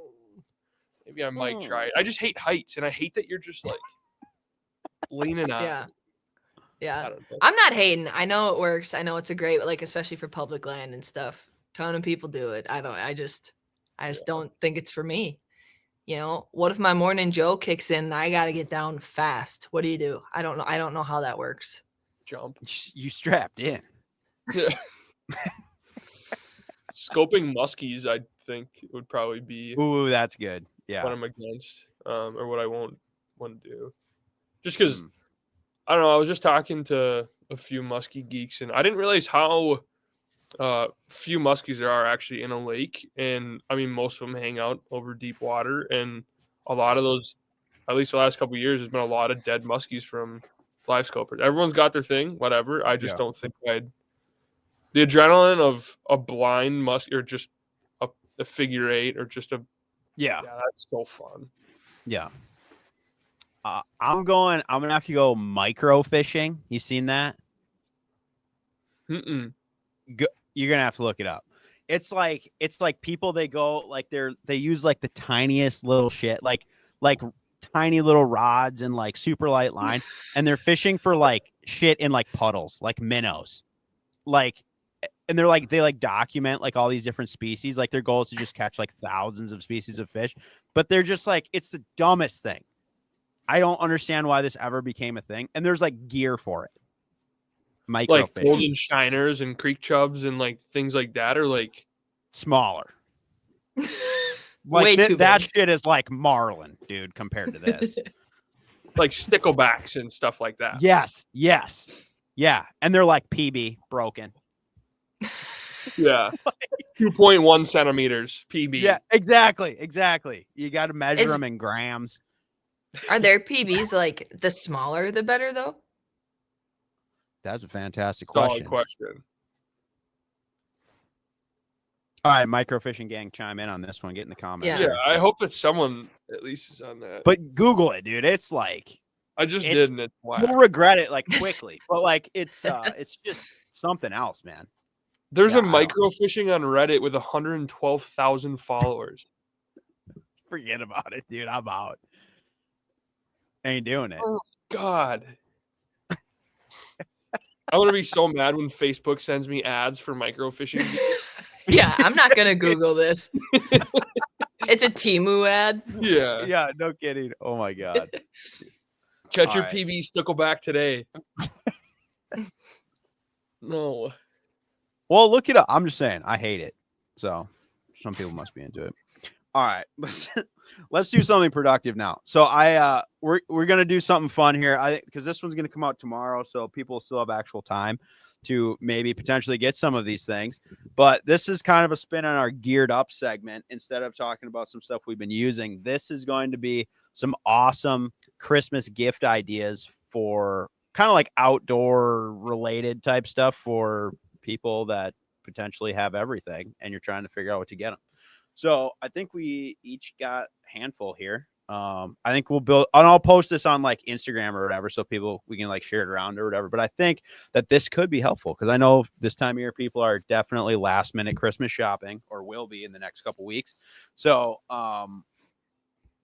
maybe I might try it. I just hate heights, and I hate that you're just like leaning on. Yeah. Yeah. I don't know. I'm not hating. I know it works. I know it's a great, like, especially for public land and stuff. Ton of people do it. I just don't think it's for me. You know, what if my morning Joe kicks in and I got to get down fast? What do? I don't know. I don't know how that works. Jump. You strapped in. Yeah. Scoping muskies, I think would probably be Ooh, that's good. Yeah. what I'm against, or what I won't want to do. Just because I don't know. I was just talking to a few muskie geeks, and I didn't realize how few muskies there are actually in a lake. And I mean, most of them hang out over deep water, and a lot of those, at least the last couple of years, there's been a lot of dead muskies from live scopers. Everyone's got their thing, whatever. I just don't think the adrenaline of a blind muskie or just a figure eight or just yeah, that's so fun. Yeah. I'm gonna have to go micro fishing. You seen that? Mm-mm. You're gonna have to look it up. It's like people, they go like they use like the tiniest little shit, like tiny little rods and like super light line, and they're fishing for like shit in like puddles, like minnows, like, and they like document like all these different species. Like their goal is to just catch like thousands of species of fish, but they're just like, it's the dumbest thing. I don't understand why this ever became a thing. And there's like gear for it. Micro Like fishing. golden shiners and creek chubs and like things like that, or like smaller. Way too that big. shit is like marlin, dude, compared to this. like sticklebacks and stuff like that. Yes. Yeah. And they're like PB broken. Yeah. 2.1 centimeters PB. Yeah, exactly. You got to measure them in grams. Are there PBs like the smaller the better though? That's a fantastic Solid question. All right, microfishing gang, chime in on this one. Get in the comments. Yeah, I hope that someone at least is on that. But Google it, dude. It's like I just did, and it's whack. You'll regret it like quickly. But like it's just something else, man. There's a microfishing on Reddit with 112,000 followers. Forget about it, dude. I'm out. Ain't doing it. Oh God. I'm gonna be so mad when Facebook sends me ads for microfishing. Yeah, I'm not gonna Google this. It's a Temu ad. Yeah. Yeah, no kidding. Oh my god. Catch All your right. PB stickleback today. No. Well, look it up. I'm just saying, I hate it. So some people must be into it. All right, let's do something productive now. So we're gonna do something fun here. I think because this one's gonna come out tomorrow, so people still have actual time to maybe potentially get some of these things. But this is kind of a spin on our geared up segment. Instead of talking about some stuff we've been using, this is going to be some awesome Christmas gift ideas for kind of like outdoor related type stuff for people that potentially have everything and you're trying to figure out what to get them. So I think we each got a handful here. I think we'll build, and I'll post this on like Instagram or whatever, so we can like share it around or whatever. But I think that this could be helpful because I know this time of year people are definitely last minute Christmas shopping or will be in the next couple weeks. So,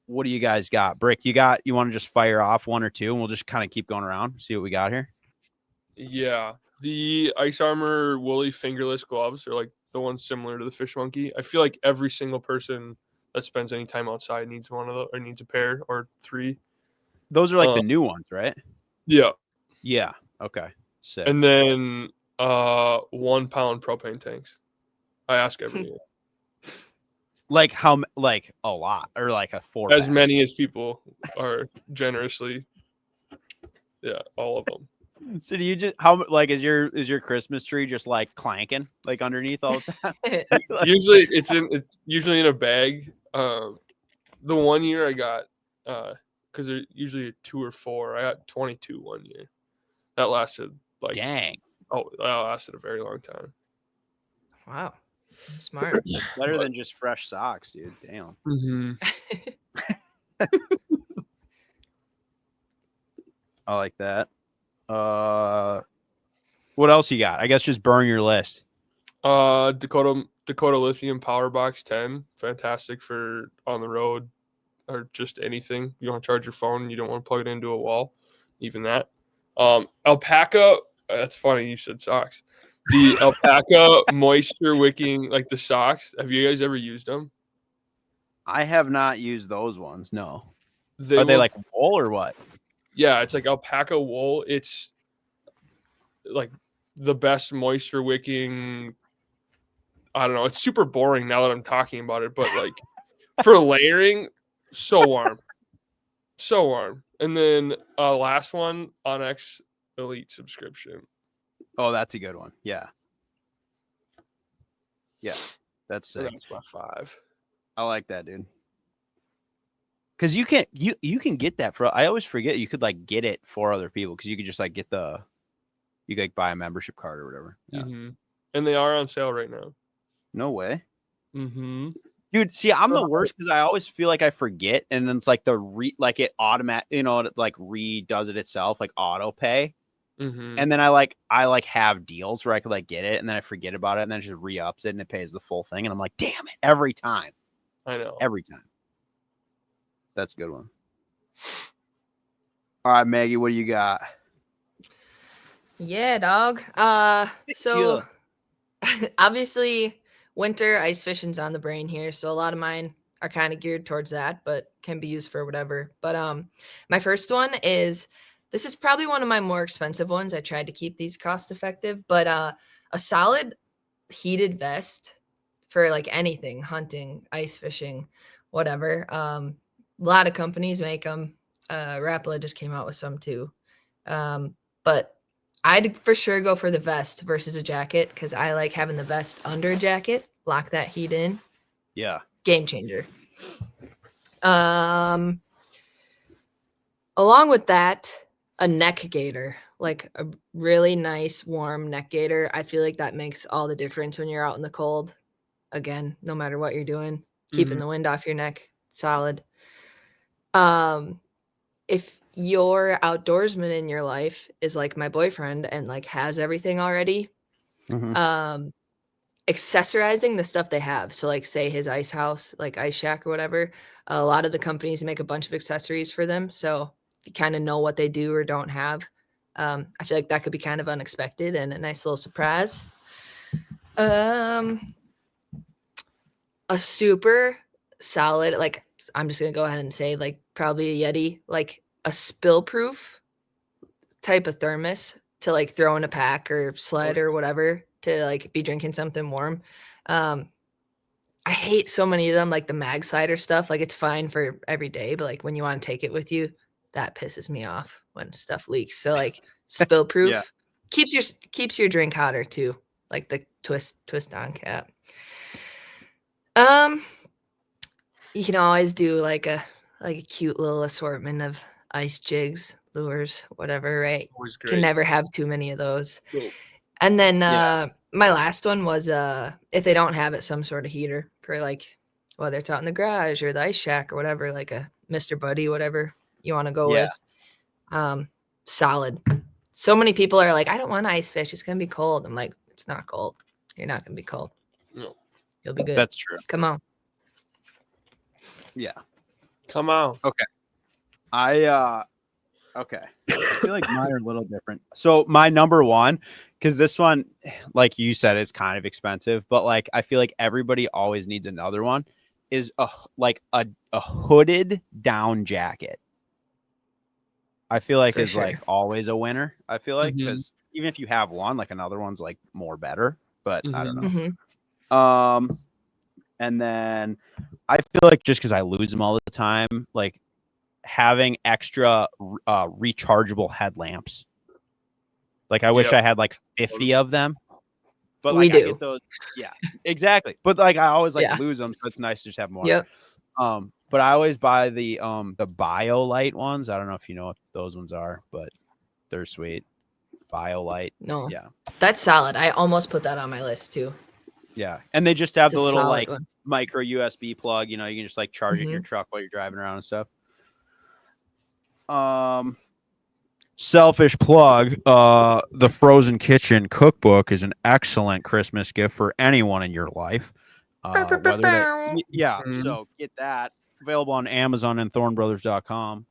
what do you guys got? Brick, you want to just fire off one or two and we'll just kind of keep going around, see what we got here. Yeah. The Ice Armor woolly fingerless gloves are like the ones similar to the Fish Monkey. I feel like every single person that spends any time outside needs one of those, or needs a pair or three. Those are like the new ones, right? Yeah. Yeah. Okay. Sick. And then 1 pound propane tanks. I ask every year. Like how, like a lot, or like a 4 As pack? many as people are generously. Yeah, all of them. So do you just is your Christmas tree just like clanking like underneath all the time? Usually it's usually in a bag. The one year I got because they're usually 2 or 4. I got 22 one year. That lasted like Dang. Oh, that lasted a very long time. Wow. Smart. It's better than just fresh socks, dude. Damn. Mm-hmm. I like that. What else you got? I guess just burn your list. Dakota Lithium Power Box 10, fantastic for on the road or just anything. You want to charge your phone, you don't want to plug it into a wall, even that. Alpaca, that's funny you said socks. The Alpaca moisture wicking, like the socks. Have you guys ever used them? I have not used those ones. No. They Are they like wool or what? Yeah, it's like alpaca wool. It's like the best moisture wicking. I don't know. It's super boring now that I'm talking about it, but like for layering, so warm. So warm. And then last one, Onyx Elite subscription. Oh, that's a good one. Yeah. Yeah. That's sick. That's my 5. I like that, dude. Because you can get that for, I always forget you could like get it for other people because you could just like you could like buy a membership card or whatever. Yeah. Mm-hmm. And they are on sale right now. No way. Mm-hmm. Dude, see, I'm the worst because I always feel like I forget, and then it's like it automatic, it like redoes it itself, like auto pay. Mm-hmm. And then I have deals where I could like get it, and then I forget about it, and then it just re-ups it, and it pays the full thing, and I'm like, damn it, every time. I know. Every time. That's a good one. All right, Maggie, what do you got? Yeah, dog. So obviously winter ice fishing's on the brain here, so a lot of mine are kind of geared towards that, but can be used for whatever. But my first one is, this is probably one of my more expensive ones. I tried to keep these cost effective, but a solid heated vest for like anything, hunting, ice fishing, whatever. A lot of companies make them. Rapala just came out with some too. But I'd for sure go for the vest versus a jacket because I like having the vest under a jacket, lock that heat in. Yeah. Game changer. Along with that, a neck gaiter, like a really nice warm neck gaiter. I feel like that makes all the difference when you're out in the cold. Again, no matter what you're doing, keeping the wind off your neck, solid. If your outdoorsman in your life is like my boyfriend and like has everything already, accessorizing the stuff they have. So like say his ice house, like ice shack or whatever, a lot of the companies make a bunch of accessories for them. So if you kind of know what they do or don't have, I feel like that could be kind of unexpected and a nice little surprise. A super solid, like, I'm just gonna go ahead and say, like, probably a Yeti, like a spill proof type of thermos to like throw in a pack or sled or whatever to like be drinking something warm. Um, I hate so many of them, like the mag cider stuff. Like it's fine for every day, but like when you want to take it with you, that pisses me off when stuff leaks. So like spill proof Yeah. keeps your drink hotter too, like the twist on cap. Um, you can always do like a cute little assortment of ice jigs, lures, whatever, right? Always Can great. never have too many of those. Cool. And then Yeah. my last one was if they don't have it, some sort of heater for like whether it's out in the garage or the ice shack or whatever, like a Mr. Buddy, whatever you want to go Yeah. with. Solid. So many people are like, I don't want ice fish. It's gonna be cold. I'm like, it's not cold. You're not gonna be cold. No. You'll be good. That's true. Come on. Yeah. Come on. Okay. I feel like mine are a little different. So my number one, because this one, like you said, is kind of expensive, but like I feel like everybody always needs another one, is a hooded down jacket. I feel like For is sure. like always a winner. I feel like Mhm. because even if you have one, like another one's like more better, but I don't know. Mhm. And then I feel like just because I lose them all the time, like having extra rechargeable headlamps. Like I wish Yep. I had like 50 of them. But We like I do. get those. Yeah, exactly. But like I always like Yeah. lose them, so it's nice to just have more. Yep. But I always buy the BioLite ones. I don't know if you know what those ones are, but they're sweet. BioLite. No. Yeah. That's solid. I almost put that on my list too. Yeah. And they just have It's a the little solid like one. micro USB plug, you know, you can just like charge it in your Mhm. truck while you're driving around and stuff. Selfish plug, the Frozen Kitchen cookbook is an excellent Christmas gift for anyone in your life. Mhm. So get that. Available on Amazon and thornbrothers.com.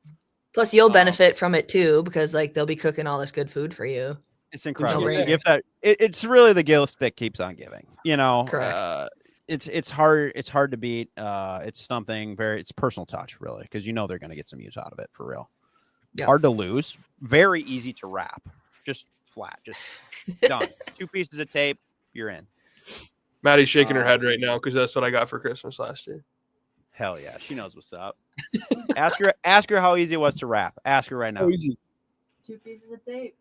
Plus, you'll Um, benefit from it too because like they'll be cooking all this good food for you. It's incredible. It's a No-brainer. gift that it's really the gift that keeps on giving. You know, Correct. it's hard to beat. It's something it's personal touch really because you know they're going to get some use out of it for real. Yeah. Hard to lose. Very easy to wrap. Just flat. Just done. 2 pieces of tape. You're in. Maddie's shaking her head right now because that's what I got for Christmas last year. Hell yeah, she knows what's up. Ask her how easy it was to wrap. Ask her right now. Oh, easy. 2 pieces of tape.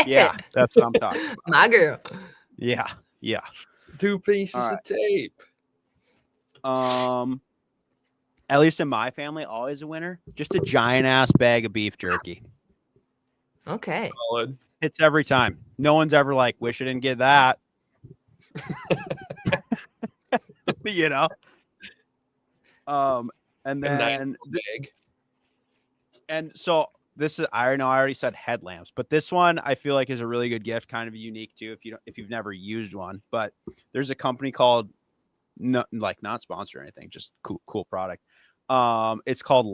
Yeah, that's what I'm talking about. My girl. Yeah. 2 pieces All right. of tape. At least in my family, always a winner. Just a giant ass bag of beef jerky. Okay. Solid. It's every time. No one's ever like, wish I didn't get that. You know. And A nice then bag. and so this is I already said headlamps, but this one I feel like is a really good gift, kind of unique too if you've never used one. But there's a company called not sponsored or anything, just cool product. It's called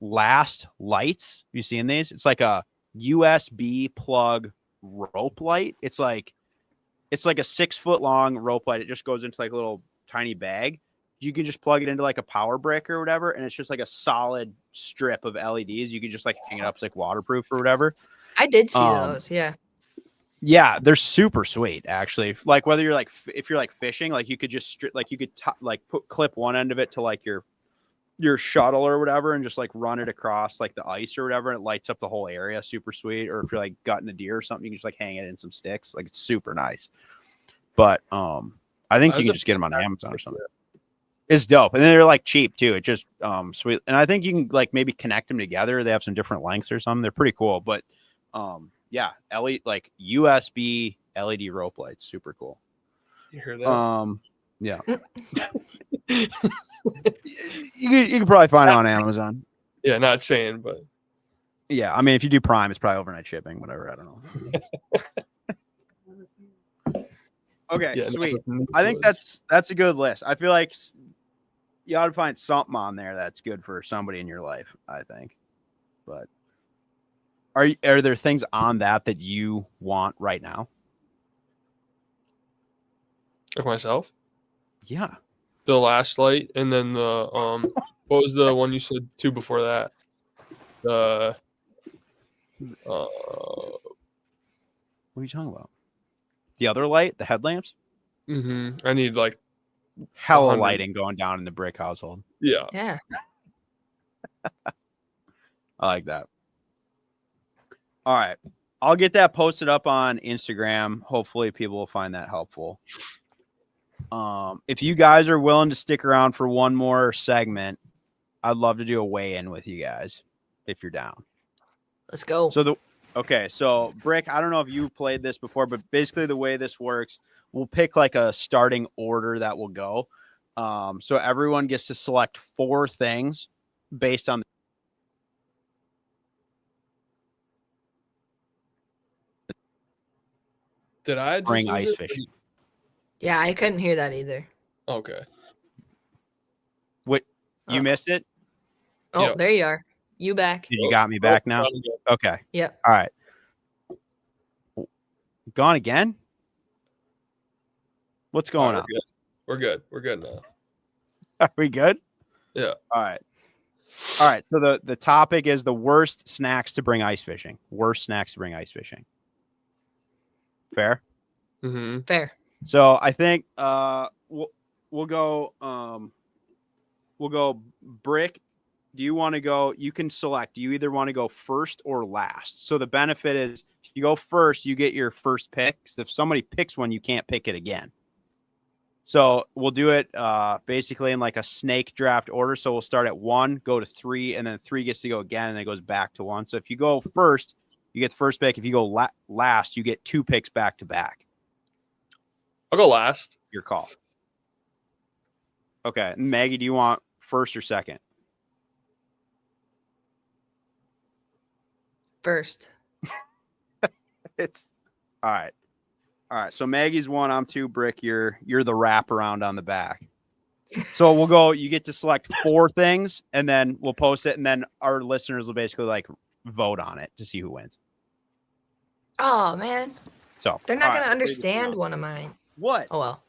Last Lights. Have you seen these? It's like a USB plug rope light. It's like a 6-foot long rope light. It just goes into like a little tiny bag. You can just plug it into like a power brick or whatever, and it's just like a solid strip of LEDs. You can just like hang it up. It's like waterproof or whatever. I did see those. Yeah. Yeah, they're super sweet actually. Like whether you're like if you're like fishing, like you could just clip one end of it to like your shuttle or whatever and just like run it across like the ice or whatever, and it lights up the whole area. Super sweet. Or if you're like gutting a deer or something, you can just like hang it in some sticks. Like it's super nice. But I think you can just get them on Amazon or something. It's dope. And then they're like cheap too. It's just sweet. And I think you can like maybe connect them together. They have some different lengths or something. They're pretty cool. But yeah, LED like USB LED rope lights, super cool. You hear that? Yeah. you can probably find it on Amazon. Yeah, not saying, but Yeah, I mean, if you do Prime, it's probably overnight shipping, whatever. I don't know. Okay, yeah, sweet. I think that's a good list. I feel like you ought to find something on there that's good for somebody in your life, I think. But Are there things on that you want right now? Like myself, Yeah. the last light, and then the what was the one you said two before that? The What are you talking about? The other light, the headlamps? I need like Hella 100. lighting going down in the Brick household. Yeah. Yeah. I like that. All right. I'll get that posted up on Instagram. Hopefully people will find that helpful. If you guys are willing to stick around for one more segment, I'd love to do a weigh-in with you guys if you're down. Let's go. So Brick, I don't know if you played this before, but basically the way this works, we'll pick like a starting order that will go. So everyone gets to select 4 things based on Did I bring just lose ice it? fishing. Yeah, I couldn't hear that either. Okay. What you missed it? Oh, Yep. there you are. You back. Did you got me back now? Okay. Yep. All right. Gone again? What's going on? We're good. We're good now. Are we good? Yeah. All right. So the topic is the worst snacks to bring ice fishing. Worst snacks to bring ice fishing. Fair? Mm-hmm. Fair. So I think we'll go Brick. Do you want to go? You can select. Do you either want to go first or last? So the benefit is if you go first, you get your first pick. So if somebody picks one, you can't pick it again. So we'll do it basically in like a snake draft order. So we'll start at 1, go to 3, and then 3 gets to go again, and then it goes back to 1. So if you go first, you get the first pick. If you go last, you get 2 picks back to back. I'll go last. Your call. Okay. Maggie, do you want first or second? First. It's all right. All right. So Maggie's 1, I'm 2. Brick, you're the wraparound on the back. So we'll go. You get to select 4 things, and then we'll post it, and then our listeners will basically like vote on it to see who wins. Oh man. So They're not all going right, to understand one of mine. What? Oh well.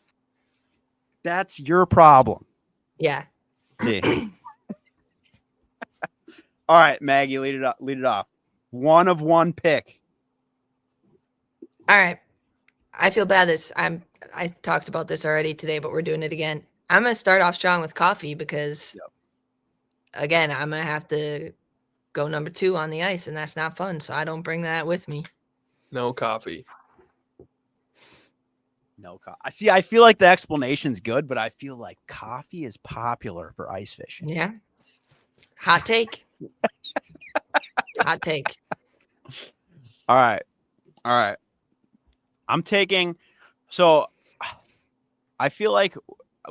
That's your problem. Yeah. See. All right, Maggie, lead it off. 1 of 1 pick. All right. I feel bad I talked about this already today, but we're doing it again. I'm going to start off strong with coffee because again, I'm going to have to go number 2 on the ice, and that's not fun. So I don't bring that with me. No coffee. No coffee. See, I feel like the explanation's good, but I feel like coffee is popular for ice fishing. Yeah. Hot take. Hot take. All right. I'm taking. So I feel like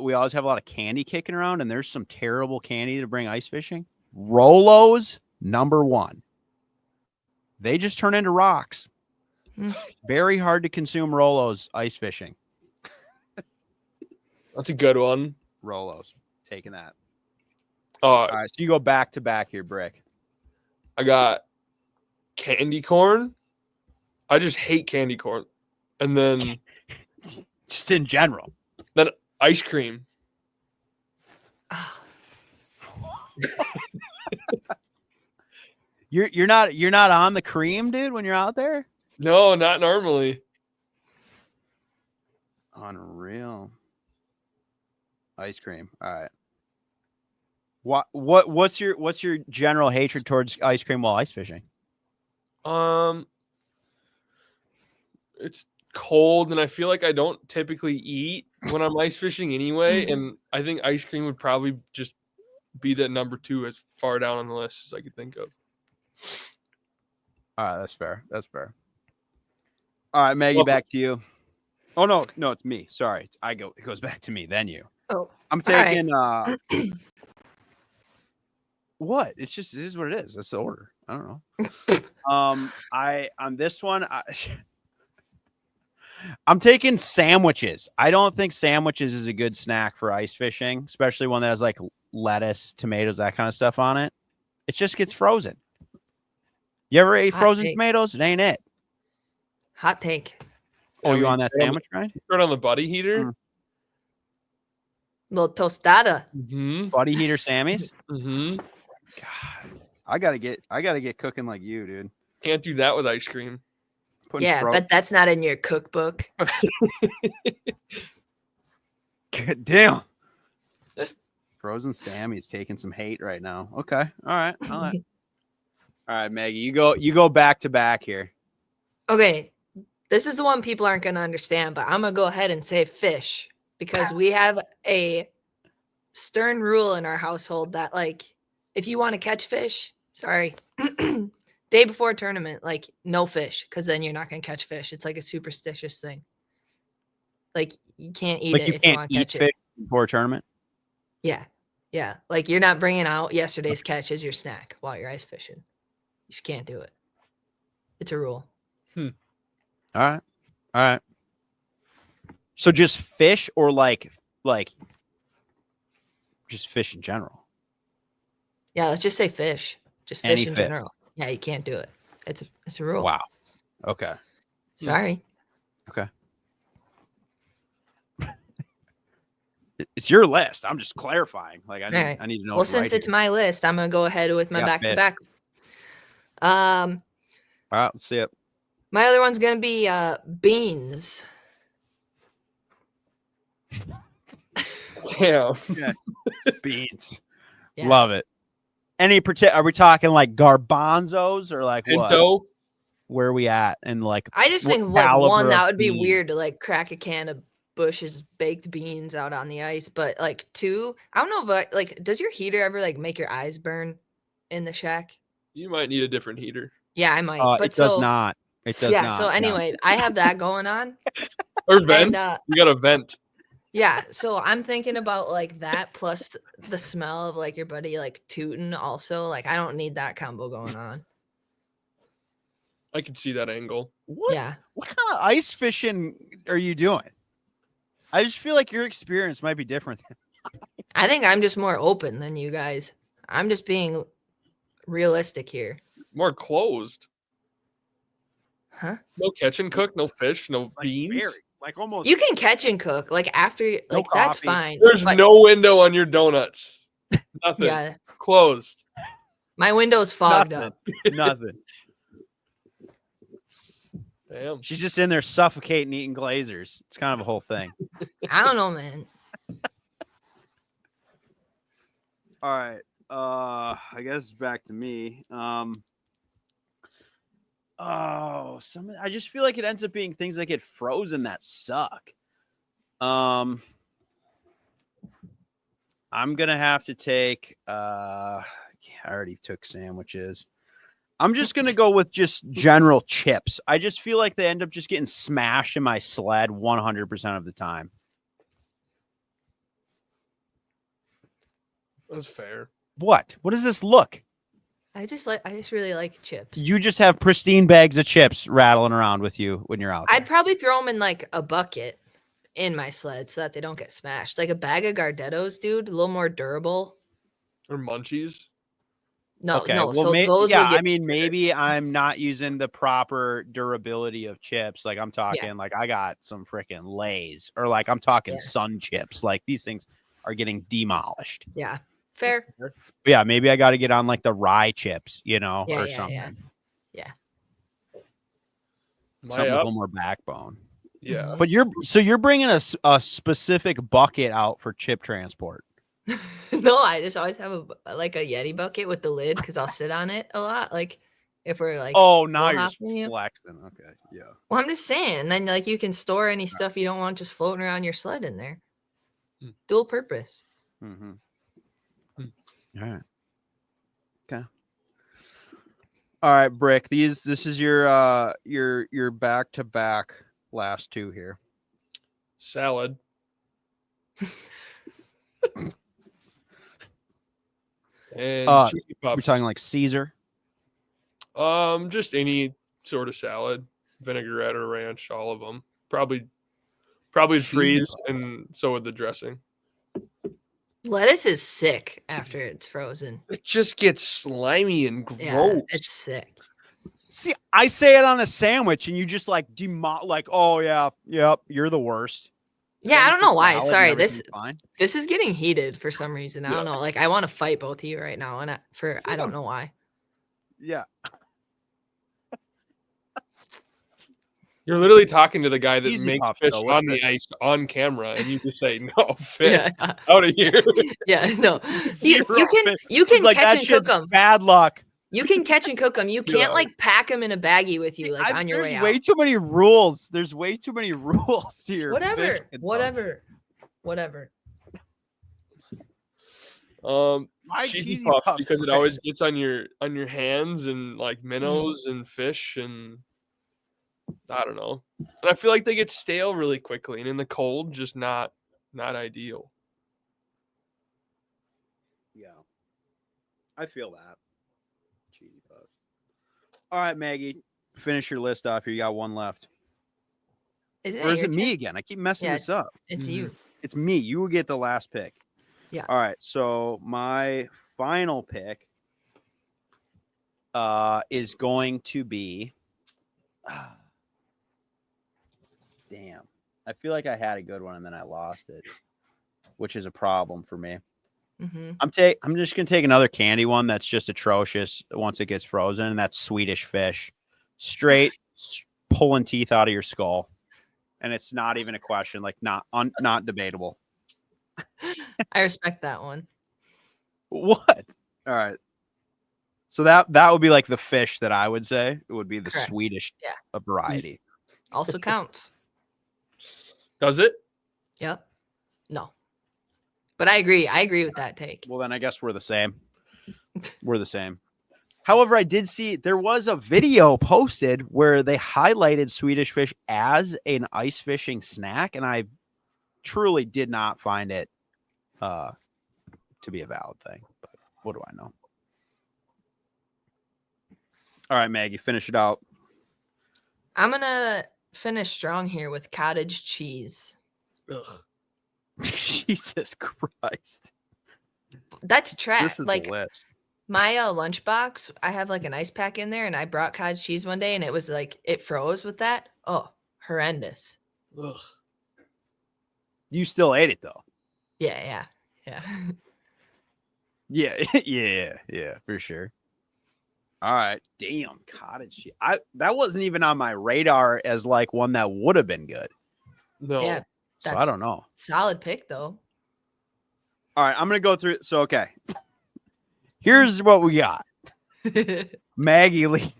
we always have a lot of candy kicking around, and there's some terrible candy to bring ice fishing. Rolos, number 1. They just turn into rocks. Very hard to consume Rolos ice fishing. That's a good one. Rolos. Taking that. All right. So you go back to back here, Brick. I got candy corn. I just hate candy corn. And then just in general. Then ice cream. You're not on the cream, dude, when you're out there? No, not normally. Unreal. Ice cream. All right. What's your general hatred towards ice cream while ice fishing? It's cold, and I feel like I don't typically eat when I'm ice fishing anyway, and I think ice cream would probably just be the number 2 as far down on the list as I could think of. All right, that's fair. All right, Maggie, back to you. Oh no, it's me. Sorry, it goes back to me, then you. Oh, I'm taking. What? It is what it is. That's the order. I don't know. On this one, I'm taking sandwiches. I don't think sandwiches is a good snack for ice fishing, especially one that has like lettuce, tomatoes, that kind of stuff on it. It just gets frozen. You ever ate Hot frozen take. tomatoes? It ain't it. Hot take. Oh, Yeah, you we on that throw sandwich grind? Throw it on the buddy heater. Mm. Little tostada. Mm-hmm. Buddy heater Sammy's? Mm-hmm. God, I gotta get cooking like you, dude. Can't do that with ice cream. Putting Yeah, but that's not in your cookbook. God damn. Frozen Sammy's taking some hate right now. Okay. All right. All right, Maggie. You go back to back here. Okay, this is the one people aren't going to understand, but I'm going to go ahead and say fish because we have a stern rule in our household that, like, if you want to catch fish, sorry, day before a tournament, like, no fish because then you're not going to catch fish. It's like a superstitious thing. Like, you can't eat Like it you if you can't want to eat catch fish it. before a tournament. Yeah. Yeah. Like, you're not bringing out yesterday's catch as your snack while you're ice fishing. You just can't do it. It's a rule. All right. All right. So just fish or like just fish in general. Yeah, let's just say fish. Just Any fish in fish. general. Yeah, you can't do it. It's a rule. Wow. Okay. Sorry. Okay. It's your list. I'm just clarifying. Like I need to know. Well, since it's my list, I'm gonna go ahead with my back to back. All right, let's see it. My other one's gonna be beans. Yeah. Beans. Yeah. Love it. Any particular? Are we talking like garbanzos or like what? Pinto. Where are we at? And like, I just what think like caliber one that of would be beans? weird to like crack a can of Bush's baked beans out on the ice, but like two, I don't know, but like, does your heater ever like make your eyes burn in the shack? You might need a different heater. Yeah, I might. But It does not. It does yeah. not. So no. anyway, I have that going on. Or vent. And, You got a vent. yeah, so I'm thinking about like that plus the smell of like your buddy like tooting also. Like I don't need that combo going on. I can see that angle. What? Yeah. What kind of ice fishing are you doing? I just feel like your experience might be different. I think I'm just more open than you guys. I'm just being realistic here. More closed. Huh? No catch and cook, no fish, no beans. Like almost. You can catch and cook like after like that's coffee. fine. There's but no window on your donuts. Nothing. yeah, Closed. my window's fogged Nothing. up. Nothing. Damn. She's just in there suffocating, eating glazers. It's kind of a whole thing. I don't know, man. All right. I guess it's back to me. I just feel like it ends up being things that get frozen that suck. I'm gonna have to take I already took sandwiches. I'm just gonna go with just general chips. I just feel like they end up just getting smashed in my sled 100% of the time. That's fair. What does this look? I just really like chips. You just have pristine bags of chips rattling around with you when you're out there. I'd probably throw them in like a bucket in my sled so that they don't get smashed. Like a bag of Gardettos, dude, a little more durable. Or munchies. No, Okay, no. well, So those yeah, will get I mean, maybe I'm not using the proper durability of chips. Like I'm talking, like I got some freaking Lay's, or like I'm talking Sun chips. Like these things are getting demolished. Yeah, fair. But yeah, maybe I got to get on like the rye chips, or something. Yeah. Something with a little more backbone. Yeah. But you're bringing a specific bucket out for chip transport. No, I just always have a Yeti bucket with the lid because I'll sit on it a lot. Like if we're like, oh, now you're flexing. Okay, yeah. Well, I'm just saying. Then like you can store any stuff you don't want just floating around your sled in there. Dual purpose. Mm-hmm. All right. Okay. All right, Brick. This is your back to back last two here. Salad. And cheesy puffs. We're talking like Caesar. Just any sort of salad, vinaigrette or ranch, all of them. Probably freeze, and so would the dressing. Lettuce is sick after it's frozen. It just gets slimy and gross. Yeah, it's sick. See, I say it on a sandwich, and you just like oh yeah, yep, you're the worst. Yeah, I Then don't it's a know why. salad and Sorry, everything's fine. this is getting heated for some reason. I Yeah. don't know. Like I want to fight both of you right now, and I don't know why. Yeah. You're literally talking to the guy that Easy makes puffs, fish though. What's on the good? ice on camera, and you just say no fish Yeah, out of here. yeah, no. You Zero can fish. you He's can like, catch that and cook shit's them. bad luck. You can catch and cook them. You Yeah. can't like pack them in a baggie with you like on your There's way way out. too many rules. There's way too many rules here. Whatever, Fish and stuff. whatever. My Cheesy cheesy puffs puffs because are it always gets on your hands and like minnows and fish and I don't know. And I feel like they get stale really quickly and in the cold just not ideal. Yeah, I feel that. Cheesy puffs. All right, Maggie, finish your list off here. You got one left. Is Or is your it me turn? again? I keep messing Yeah, this up. It's you. It's me. You will get the last pick. Yeah. All right. So my final pick is going to be. Damn. I feel like I had a good one and then I lost it, which is a problem for me. Mm-hmm. I'm just gonna take another candy one that's just atrocious once it gets frozen, and that's Swedish fish, straight pulling teeth out of your skull, and it's not even a question, like not debatable. I respect that one. What? All right. So that would be like the fish that I would say. It would be the Correct. Swedish Yeah. variety. Also counts. Does it? Yep. No. But I agree. I agree with that take. Well, then I guess we're the same. We're the same. However, I did see there was a video posted where they highlighted Swedish fish as an ice fishing snack, and I truly did not find it to be a valid thing. But what do I know? All right, Maggie, finish it out. I'm gonna finish strong here with cottage cheese. Ugh. Jesus Christ. That's trash. This is Like the list. my lunchbox, I have like an ice pack in there, and I brought cottage cheese one day, and it was like it froze with that. Oh, horrendous. Ugh. You still ate it though. Yeah. Yeah, for sure. All right, damn, cottage cheese. That wasn't even on my radar as like one that would have been good. No. Yeah. So That's I don't know. solid pick though. All right, I'm gonna go through. So okay, here's what we got. Maggie Lee.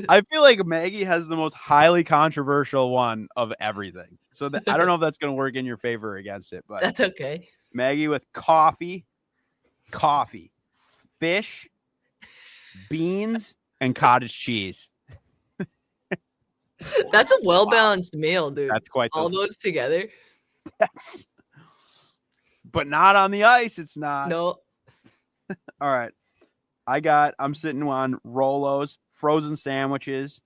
I feel like Maggie has the most highly controversial one of everything. So I don't know if that's gonna work in your favor or against it, but That's okay. Maggie with coffee, fish, beans, and cottage cheese. That's a well-balanced meal, dude. That's quite All those together. Yes. But not on the ice. It's not. No. All right. I'm sitting on Rolos, frozen sandwiches,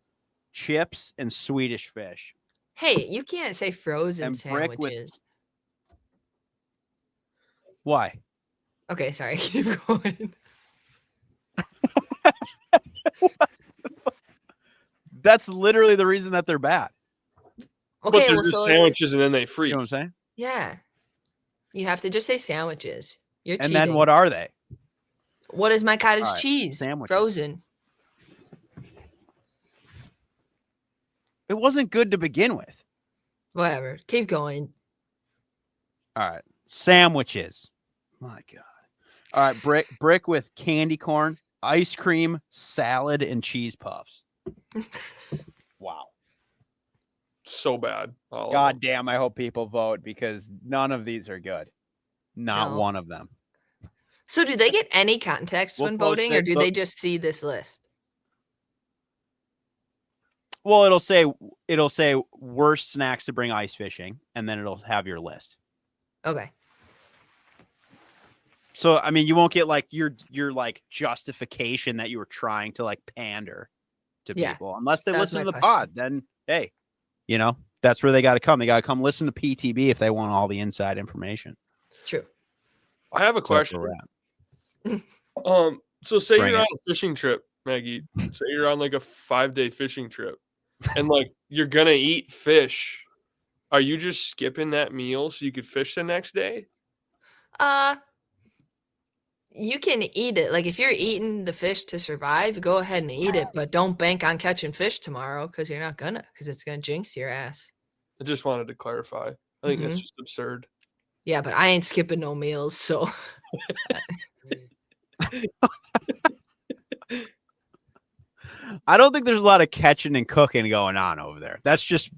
chips, and Swedish fish. Hey, you can't say frozen And Brick with- sandwiches. Why? Okay, sorry. Keep going. That's literally the reason that they're bad. But Okay, they're well, just so sandwiches and then they freeze. You know what I'm saying? yeah. You have to just say sandwiches. You're And cheating. then what are they? What is my cottage All right, cheese? sandwiches. Frozen. It wasn't good to begin with. Whatever. Keep going. All right. Sandwiches. My God. All right. Brick with candy corn, ice cream, salad, and cheese puffs. Wow. So bad. All of God them. damn, I hope people vote because none of these are good. Not No. one of them. So do they get any context We'll when post voting, or it. do they just see this list? Well, it'll say worst snacks to bring ice fishing, and then it'll have your list. Okay. So I mean, you won't get like your like justification that you were trying to like pander to Yeah, people unless they that was listen to my the pod. Then hey, that's where they got to come. They got to come listen to PTB if they want all the inside information. True. I have a So that's where question. we're at. So say Bring you're it. on a fishing trip Maggie, say you're on like a 5-day fishing trip and like you're gonna eat fish. Are you just skipping that meal so you could fish the next day? Uh, you can eat it. Like if you're eating the fish to survive, go ahead and eat it, but don't bank on catching fish tomorrow because you're not gonna, because it's gonna jinx your ass. I just wanted to clarify. I think that's Mhm. just absurd. Yeah, but I ain't skipping no meals, so I don't think there's a lot of catching and cooking going on over there. That's just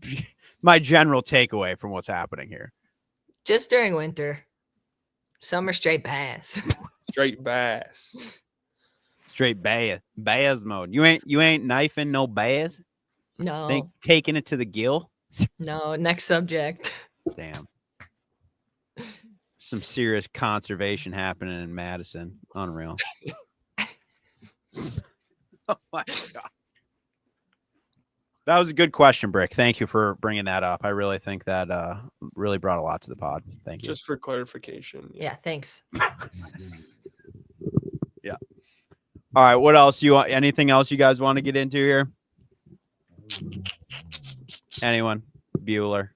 my general takeaway from what's happening here. just during winter. Summer straight bass. Straight bass. Straight bass mode. You ain't knifing no bass. No, Taking it to the gill. no. Next subject. Damn. Some serious conservation happening in Madison. Unreal. Oh my God. That was a good question, Brick. Thank you for bringing that up. I really think that really brought a lot to the pod. Thank you. Just for clarification. Yeah, thanks. Yeah. All right. What else you want? Anything else you guys want to get into here? Anyone? Bueller.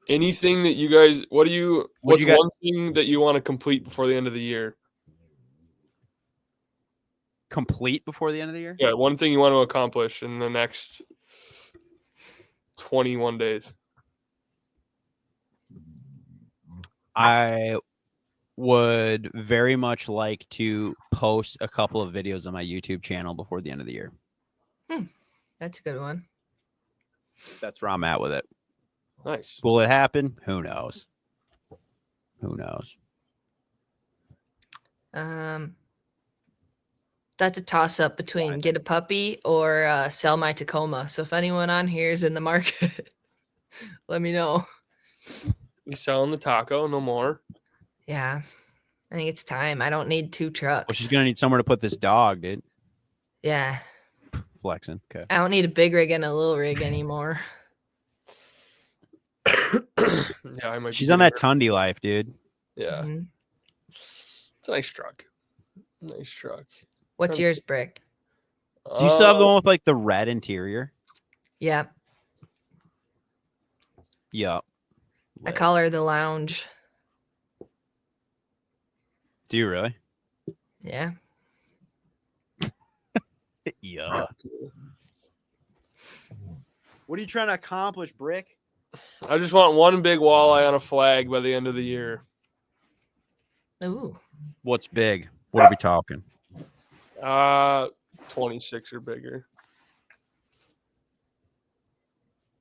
Anything that you guys, what's you guys- one thing that you want to complete before the end of the year? Complete before the end of the year? Yeah, one thing you want to accomplish in the next 21 days. I would very much like to post a couple of videos on my YouTube channel before the end of the year. That's a good one. That's where I'm at with it. Nice. Will it happen? Who knows? Who knows? That's a toss up between get a puppy or sell my Tacoma. So if anyone on here is in the market, let me know. You selling the taco? No more. Yeah, I think it's time. I don't need 2 trucks. Well, she's gonna need somewhere to put this dog, dude. Yeah, Flexing. Okay. I don't need a big rig and a little rig anymore. Yeah, I might. She's on that Tundi life, dude. Yeah, Mhm. it's a nice truck. Nice truck. What's yours, Brick? Do you still have the one with like the red interior? Yeah, Yeah. I call her the lounge. Do you really? Yeah. Yeah. What are you trying to accomplish, Brick? I just want one big walleye on a flag by the end of the year. Ooh. What's big? What are we talking? 26 or bigger.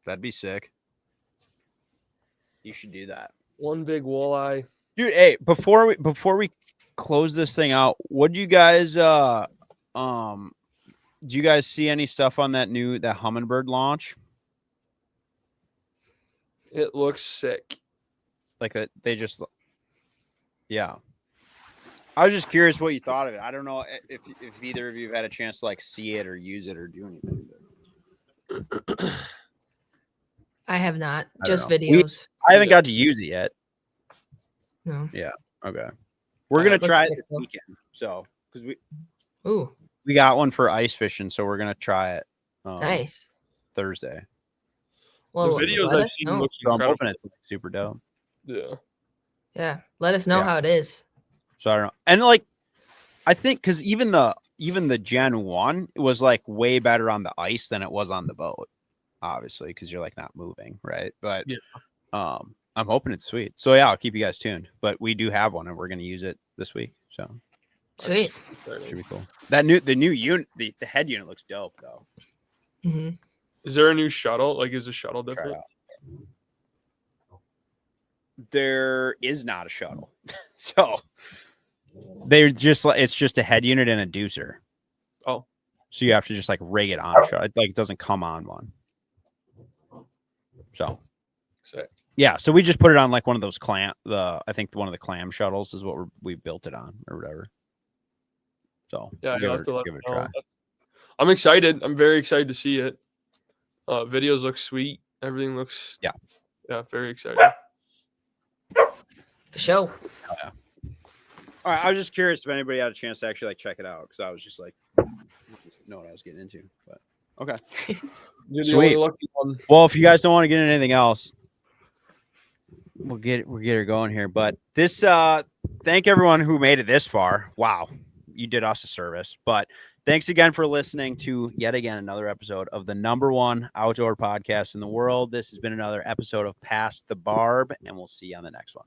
That'd be sick. You should do that. One big walleye. Dude, hey, before we close this thing out, what do you guys do you guys see any stuff on that Humminbird launch? It looks sick. Like that they just yeah. I was just curious what you thought of it. I don't know if either of you have had a chance to like see it or use it or do anything. I have not. I don't Just know. videos. I haven't got to use it yet. No. Yeah. Okay. We're gonna Looks try it sick, this though. weekend. So because Ooh, we got one for ice fishing, so we're gonna try it nice. Thursday. Well, The videos let I've us seen know. look So I'm incredible. hoping it's like, super dope. Yeah. Yeah, let us know Yeah. how it is. So I don't know. And like I think because even the Gen 1 was like way better on the ice than it was on the boat, obviously, because you're like not moving, right? But Yeah. I'm hoping it's sweet. So yeah, I'll keep you guys tuned. But we do have one and we're gonna use it this week. So Sweet. should be cool. The new unit, the head unit looks dope though. Mm-hmm. Is there a new shuttle? Like, is the shuttle Try it different? out. There is not a shuttle. So they're just like it's just a head unit and a deucer. Oh. So you have to just like rig it on a shuttle. It doesn't come on one. So Sick. yeah, so we just put it on like one of those I think one of the clam shuttles is what we built it on or whatever. So Yeah, give you'll it have to let a me try. know. I'm excited. I'm very excited to see it. Videos look sweet. Everything looks very exciting. For sure. Oh, yeah. All right, I was just curious if anybody had a chance to actually like check it out because I was just like know what I was getting into, but okay. You're the Sweet. only lucky one. Well, if you guys don't want to get into anything else, we'll get her going here. But this, thank everyone who made it this far. Wow, you did us a service. But thanks again for listening to yet again another episode of the #1 outdoor podcast in the world. This has been another episode of Past the Barb, and we'll see you on the next one.